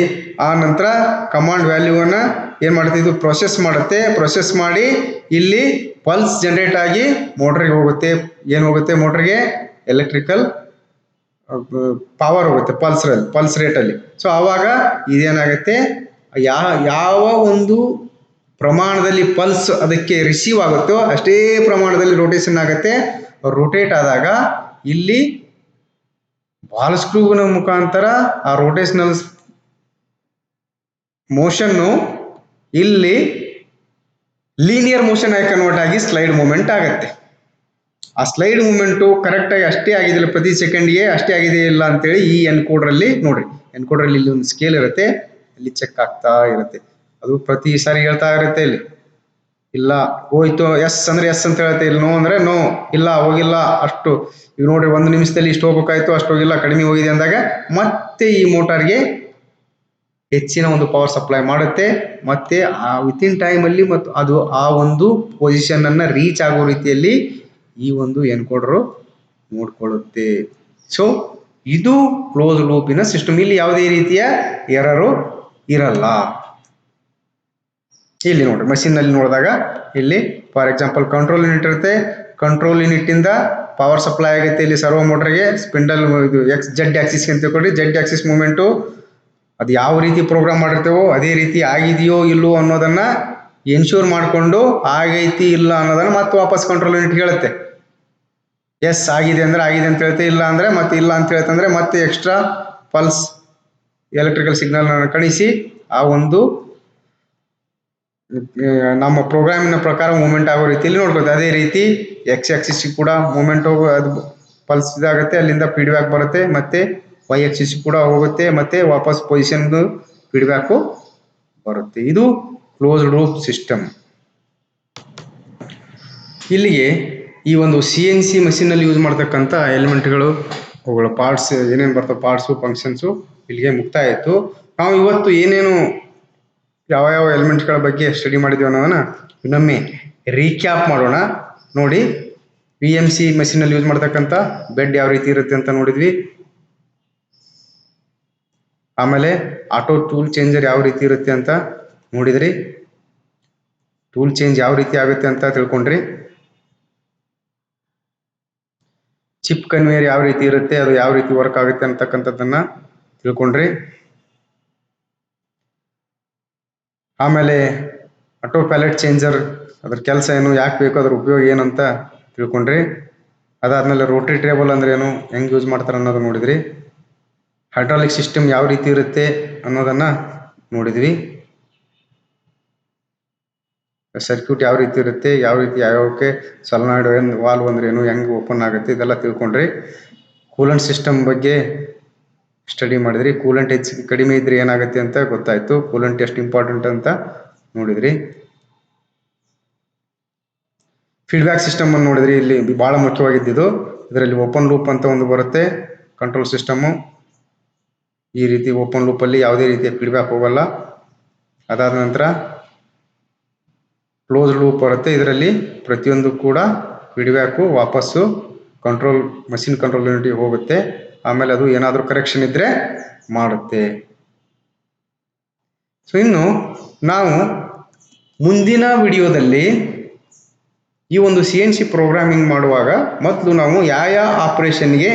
ಆ ನಂತರ ಕಮಾಂಡ್ ವ್ಯಾಲ್ಯೂವನ್ನ ಏನ್ ಮಾಡ್ತೀವಿ, ಇದು ಪ್ರೊಸೆಸ್ ಮಾಡುತ್ತೆ. ಪ್ರೊಸೆಸ್ ಮಾಡಿ ಇಲ್ಲಿ ಪಲ್ಸ್ ಜನರೇಟ್ ಆಗಿ ಮೋಟರ್ಗೆ ಹೋಗುತ್ತೆ. ಏನು ಹೋಗುತ್ತೆ, ಮೋಟರ್ಗೆ ಎಲೆಕ್ಟ್ರಿಕಲ್ ಪವರ್ ಹೋಗುತ್ತೆ ಪಲ್ಸ್ ರೇಟ್ ಅಲ್ಲಿ. ಸೊ ಆವಾಗ ಇದೇನಾಗುತ್ತೆ, ಯಾವ ಒಂದು ಪ್ರಮಾಣದಲ್ಲಿ ಪಲ್ಸ್ ಅದಕ್ಕೆ ರಿಸೀವ್ ಆಗುತ್ತೋ ಅಷ್ಟೇ ಪ್ರಮಾಣದಲ್ಲಿ ರೋಟೇಷನ್ ಆಗುತ್ತೆ. ರೋಟೇಟ್ ಆದಾಗ ಇಲ್ಲಿ ಬಾಲ್ ಸ್ಕ್ರೂವಿನ ಮುಖಾಂತರ ಆ ರೋಟೇಷನಲ್ ಮೋಷನ್ನು ಇಲ್ಲಿ ಲೀನಿಯರ್ ಮೋಷನ್ ಆಗಿ ಕನ್ವರ್ಟ್ ಆಗಿ ಸ್ಲೈಡ್ ಮೂವ್ಮೆಂಟ್ ಆಗುತ್ತೆ. ಆ ಸ್ಲೈಡ್ ಮೂವ್ಮೆಂಟು ಕರೆಕ್ಟ್ ಆಗಿ ಅಷ್ಟೇ ಆಗಿದಿಲ್ಲ, ಪ್ರತಿ ಸೆಕೆಂಡ್ಗೆ ಅಷ್ಟೇ ಆಗಿದೆ ಇಲ್ಲ ಅಂತೇಳಿ ಈ ಎನ್ಕೋಡರ್ ಅಲ್ಲಿ ನೋಡ್ರಿ, ಎನ್ಕೋಡರ್ ಅಲ್ಲಿ ಇಲ್ಲಿ ಒಂದು ಸ್ಕೇಲ್ ಇರುತ್ತೆ, ಅಲ್ಲಿ ಚೆಕ್ ಆಗ್ತಾ ಇರುತ್ತೆ. ಅದು ಪ್ರತಿ ಸಾರಿ ಹೇಳ್ತಾ ಇರುತ್ತೆ ಇಲ್ಲಿ ಇಲ್ಲ ಹೋಯ್ತು, ಎಸ್ ಅಂದ್ರೆ ಎಸ್ ಅಂತ ಹೇಳುತ್ತೆ, ಇಲ್ಲಿ ನೋ ಅಂದ್ರೆ ನೋ, ಇಲ್ಲ ಹೋಗಿಲ್ಲ ಅಷ್ಟು, ಈಗ ನೋಡ್ರಿ 1 ನಿಮಿಷದಲ್ಲಿ ಇಷ್ಟು ಹೋಗ್ಬೇಕಾಯ್ತು ಅಷ್ಟು ಹೋಗಿಲ್ಲ ಕಡಿಮೆ ಹೋಗಿದೆ ಅಂದಾಗ ಮತ್ತೆ ಈ ಮೋಟಾರ್ಗೆ ಹೆಚ್ಚಿನ ಒಂದು ಪವರ್ ಸಪ್ಲೈ ಮಾಡುತ್ತೆ, ಮತ್ತೆ ಆ ವಿತಿನ್ ಟೈಮ್ ಅಲ್ಲಿ ಮತ್ತು ಅದು ಆ ಒಂದು ಪೊಸಿಷನ್ ಅನ್ನ ರೀಚ್ ಆಗೋ ರೀತಿಯಲ್ಲಿ ಈ ಒಂದು ಎನ್ಕೋಡರ್ ನೋಡ್ಕೊಳ್ಳುತ್ತೆ. ಸೊ ಇದು ಕ್ಲೋಸ್ ಲೂಪಿನ ಸಿಸ್ಟಮ್. ಇಲ್ಲಿ ಯಾವುದೇ ರೀತಿಯ ಎರರು ಇರಲ್ಲ. ಇಲ್ಲಿ ನೋಡ್ರಿ ಮಷೀನ್ ನಲ್ಲಿ ನೋಡಿದಾಗ ಇಲ್ಲಿ ಫಾರ್ ಎಕ್ಸಾಂಪಲ್ ಕಂಟ್ರೋಲ್ ಯೂನಿಟ್ ಇರುತ್ತೆ, ಕಂಟ್ರೋಲ್ ಯೂನಿಟ್ ಇಂದ ಪವರ್ ಸಪ್ಲೈ ಆಗುತ್ತೆ ಇಲ್ಲಿ ಸರ್ವೋ ಮೋಟರ್ಗೆ, ಸ್ಪಿಂಡಲ್ ಇದು ಜೆಡ್ ಆಕ್ಸಿಸ್ ಅಂತ ತಿಳ್ಕೊಂಡ್ರಿ, ಜೆಡ್ ಆಕ್ಸಿಸ್ ಮೂವ್ಮೆಂಟು ಅದು ಯಾವ ರೀತಿ ಪ್ರೋಗ್ರಾಮ್ ಮಾಡಿರ್ತೇವೋ ಅದೇ ರೀತಿ ಆಗಿದೆಯೋ ಇಲ್ಲೋ ಅನ್ನೋದನ್ನ ಎನ್ಶೂರ್ ಮಾಡಿಕೊಂಡು ಆಗೈತಿ ಇಲ್ಲ ಅನ್ನೋದನ್ನ ಮತ್ತೆ ವಾಪಸ್ ಕಂಟ್ರೋಲ್ ಯೂನಿಟ್ ಹೇಳುತ್ತೆ. ಎಸ್ ಆಗಿದೆ ಅಂದ್ರೆ ಆಗಿದೆ ಅಂತ ಹೇಳ್ತೆ, ಇಲ್ಲ ಅಂದ್ರೆ ಮತ್ತೆ ಇಲ್ಲ ಅಂತ ಹೇಳ್ತಂದ್ರೆ ಮತ್ತೆ ಎಕ್ಸ್ಟ್ರಾ ಪಲ್ಸ್ ಎಲೆಕ್ಟ್ರಿಕಲ್ ಸಿಗ್ನಲ್ ಕಳಿಸಿ ಆ ಒಂದು ನಮ್ಮ ಪ್ರೋಗ್ರಾಮಿನ ಪ್ರಕಾರ ಮೂವ್ಮೆಂಟ್ ಆಗೋ ರೀತಿಯಲ್ಲಿ ನೋಡ್ಬೋದು. ಅದೇ ರೀತಿ ಎಕ್ಸ್ ಆಕ್ಸಿಸ್ ಕೂಡ ಮೂವ್ಮೆಂಟ್ ಹೋಗೋ ಅದು ಪಲ್ಸ್ ಇದಾಗುತ್ತೆ, ಅಲ್ಲಿಂದ ಫೀಡ್ಬ್ಯಾಕ್ ಬರುತ್ತೆ, ಮತ್ತೆ ವೈ ಆಕ್ಸಿಸ್ ಕೂಡ ಹೋಗುತ್ತೆ, ಮತ್ತೆ ವಾಪಸ್ ಪೊಸಿಷನ್ ಫೀಡ್ಬ್ಯಾಕು ಬರುತ್ತೆ. ಇದು ಕ್ಲೋಸ್ಡ್ ಲೂಪ್ ಸಿಸ್ಟಮ್. ಇಲ್ಲಿಗೆ ಈ ಒಂದು CNC ಮಷೀನಲ್ಲಿ ಯೂಸ್ ಮಾಡ್ತಕ್ಕಂಥ ಎಲಿಮೆಂಟ್ಗಳು, ಅವುಗಳ ಪಾರ್ಟ್ಸ್ ಏನೇನು ಬರ್ತವೆ, ಪಾರ್ಟ್ಸು ಫಂಕ್ಷನ್ಸು ಇಲ್ಲಿಗೆ ಮುಕ್ತಾಯ ಆಯಿತು. ನಾವು ಇವತ್ತು ಏನೇನು ಯಾವ ಯಾವ ಎಲಿಮೆಂಟ್ಗಳ ಬಗ್ಗೆ ಸ್ಟಡಿ ಮಾಡಿದ್ವಿ ಅನ್ನೋದನ್ನ ಇನ್ನೊಮ್ಮೆ ರೀಕ್ಯಾಪ್ ಮಾಡೋಣ. ನೋಡಿ, PMC ಮಷೀನಲ್ಲಿ ಯೂಸ್ ಮಾಡ್ತಕ್ಕಂಥ ಬೆಡ್ ಯಾವ ರೀತಿ ಇರುತ್ತೆ ಅಂತ ನೋಡಿದ್ವಿ. ಆಮೇಲೆ ಆಟೋ ಟೂಲ್ ಚೇಂಜರ್ ಯಾವ ರೀತಿ ಇರುತ್ತೆ ಅಂತ ನೋಡಿದ್ರಿ, ಟೂಲ್ ಚೇಂಜ್ ಯಾವ ರೀತಿ ಆಗುತ್ತೆ ಅಂತ ತಿಳ್ಕೊಂಡ್ರಿ. ಚಿಪ್ ಕನ್ವೇಯರ್ ಯಾವ ರೀತಿ ಇರುತ್ತೆ, ಅದು ಯಾವ ರೀತಿ ವರ್ಕ್ ಆಗುತ್ತೆ ಅಂತಕ್ಕಂಥದ್ದನ್ನ ತಿಳ್ಕೊಂಡ್ರಿ. ಆಮೇಲೆ ಆಟೋ ಪ್ಯಾಲೆಟ್ ಚೇಂಜರ್ ಅದ್ರ ಕೆಲಸ ಏನು, ಯಾಕೆ ಬೇಕು, ಅದ್ರ ಉಪಯೋಗ ಏನಂತ ತಿಳ್ಕೊಂಡ್ರಿ. ಅದಾದ್ಮೇಲೆ ರೋಟರಿ ಟೇಬಲ್ ಅಂದ್ರೆ ಏನು, ಹೆಂಗ್ ಯೂಸ್ ಮಾಡ್ತಾರೆ ಅನ್ನೋದು ನೋಡಿದ್ರಿ. ಹೈಡ್ರಾಲಿಕ್ ಸಿಸ್ಟಮ್ ಯಾವ ರೀತಿ ಇರುತ್ತೆ ಅನ್ನೋದನ್ನ ನೋಡಿದ್ವಿ. ಸರ್ಕ್ಯೂಟ್ ಯಾವ ರೀತಿ ಇರುತ್ತೆ, ಯಾವ ರೀತಿ ಯಾವ್ಯಾವಕ್ಕೆ ಸೊಲೆನಾಯ್ಡ್ ವಾಲ್ವ್ ಅಂದ್ರೆ ಏನು, ಹೆಂಗ್ ಓಪನ್ ಆಗುತ್ತೆ, ಇದೆಲ್ಲ ತಿಳ್ಕೊಂಡ್ರಿ. ಕೂಲೆಂಟ್ ಸಿಸ್ಟಮ್ ಬಗ್ಗೆ ಸ್ಟಡಿ ಮಾಡಿದ್ರಿ. ಕೂಲೆಂಟ್ ಹೆಚ್ಚು ಕಡಿಮೆ ಇದ್ರೆ ಏನಾಗುತ್ತೆ ಅಂತ ಗೊತ್ತಾಯ್ತು, ಕೂಲೆಂಟ್ ಎಷ್ಟು ಇಂಪಾರ್ಟೆಂಟ್ ಅಂತ ನೋಡಿದ್ರಿ. ಫೀಡ್ಬ್ಯಾಕ್ ಸಿಸ್ಟಮ್ ಅನ್ನು ನೋಡಿದ್ರಿ. ಇಲ್ಲಿ ಬಹಳ ಮುಖ್ಯವಾಗಿದ್ದು ಇದರಲ್ಲಿ ಓಪನ್ ಲೂಪ್ ಅಂತ ಒಂದು ಬರುತ್ತೆ ಕಂಟ್ರೋಲ್ ಸಿಸ್ಟಮ್. ಈ ರೀತಿ ಓಪನ್ ಲೂಪ್ ಅಲ್ಲಿ ಯಾವುದೇ ರೀತಿಯ ಫೀಡ್ಬ್ಯಾಕ್ ಹೋಗಲ್ಲ. ಅದಾದ ನಂತರ ಕ್ಲೋಸ್ ಲೂಪ್ ಬರುತ್ತೆ, ಇದರಲ್ಲಿ ಪ್ರತಿಯೊಂದು ಕೂಡ ಫೀಡ್ಬ್ಯಾಕು ವಾಪಸ್ಸು ಮಷಿನ್ ಕಂಟ್ರೋಲ್ ಯೂನಿಟ್ಗೆ ಹೋಗುತ್ತೆ. ಆಮೇಲೆ ಅದು ಏನಾದರೂ ಕರೆಕ್ಷನ್ ಇದ್ರೆ ಮಾಡುತ್ತೆ. ಸೊ ಇನ್ನು ನಾವು ಮುಂದಿನ ವಿಡಿಯೋದಲ್ಲಿ ಈ ಒಂದು CNC ಪ್ರೋಗ್ರಾಮಿಂಗ್ ಮಾಡುವಾಗ ಮೊದಲು ನಾವು ಯಾವ ಆಪರೇಷನ್ಗೆ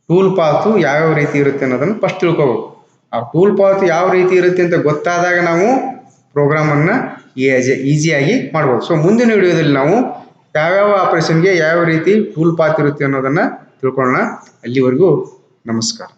ಟೂಲ್ ಪಾತು ಯಾವ್ಯಾವ ರೀತಿ ಇರುತ್ತೆ ಅನ್ನೋದನ್ನು ಫಸ್ಟ್ ತಿಳ್ಕೋಬೇಕು. ಆ ಟೂಲ್ ಪಾತ್ ಯಾವ ರೀತಿ ಇರುತ್ತೆ ಅಂತ ಗೊತ್ತಾದಾಗ ನಾವು ಪ್ರೋಗ್ರಾಮ್ ಅನ್ನ ಈಸಿಯಾಗಿ ಮಾಡ್ಬೋದು. ಸೊ ಮುಂದಿನ ವಿಡಿಯೋದಲ್ಲಿ ನಾವು ಯಾವ್ಯಾವ ಆಪರೇಷನ್ಗೆ ಯಾವ ರೀತಿ ಟೂಲ್ ಪಾತ್ ಇರುತ್ತೆ ಅನ್ನೋದನ್ನ ತಿಳ್ಕೊಳ್ಳೋಣ. ಅಲ್ಲಿವರೆಗೂ ನಮಸ್ಕಾರ.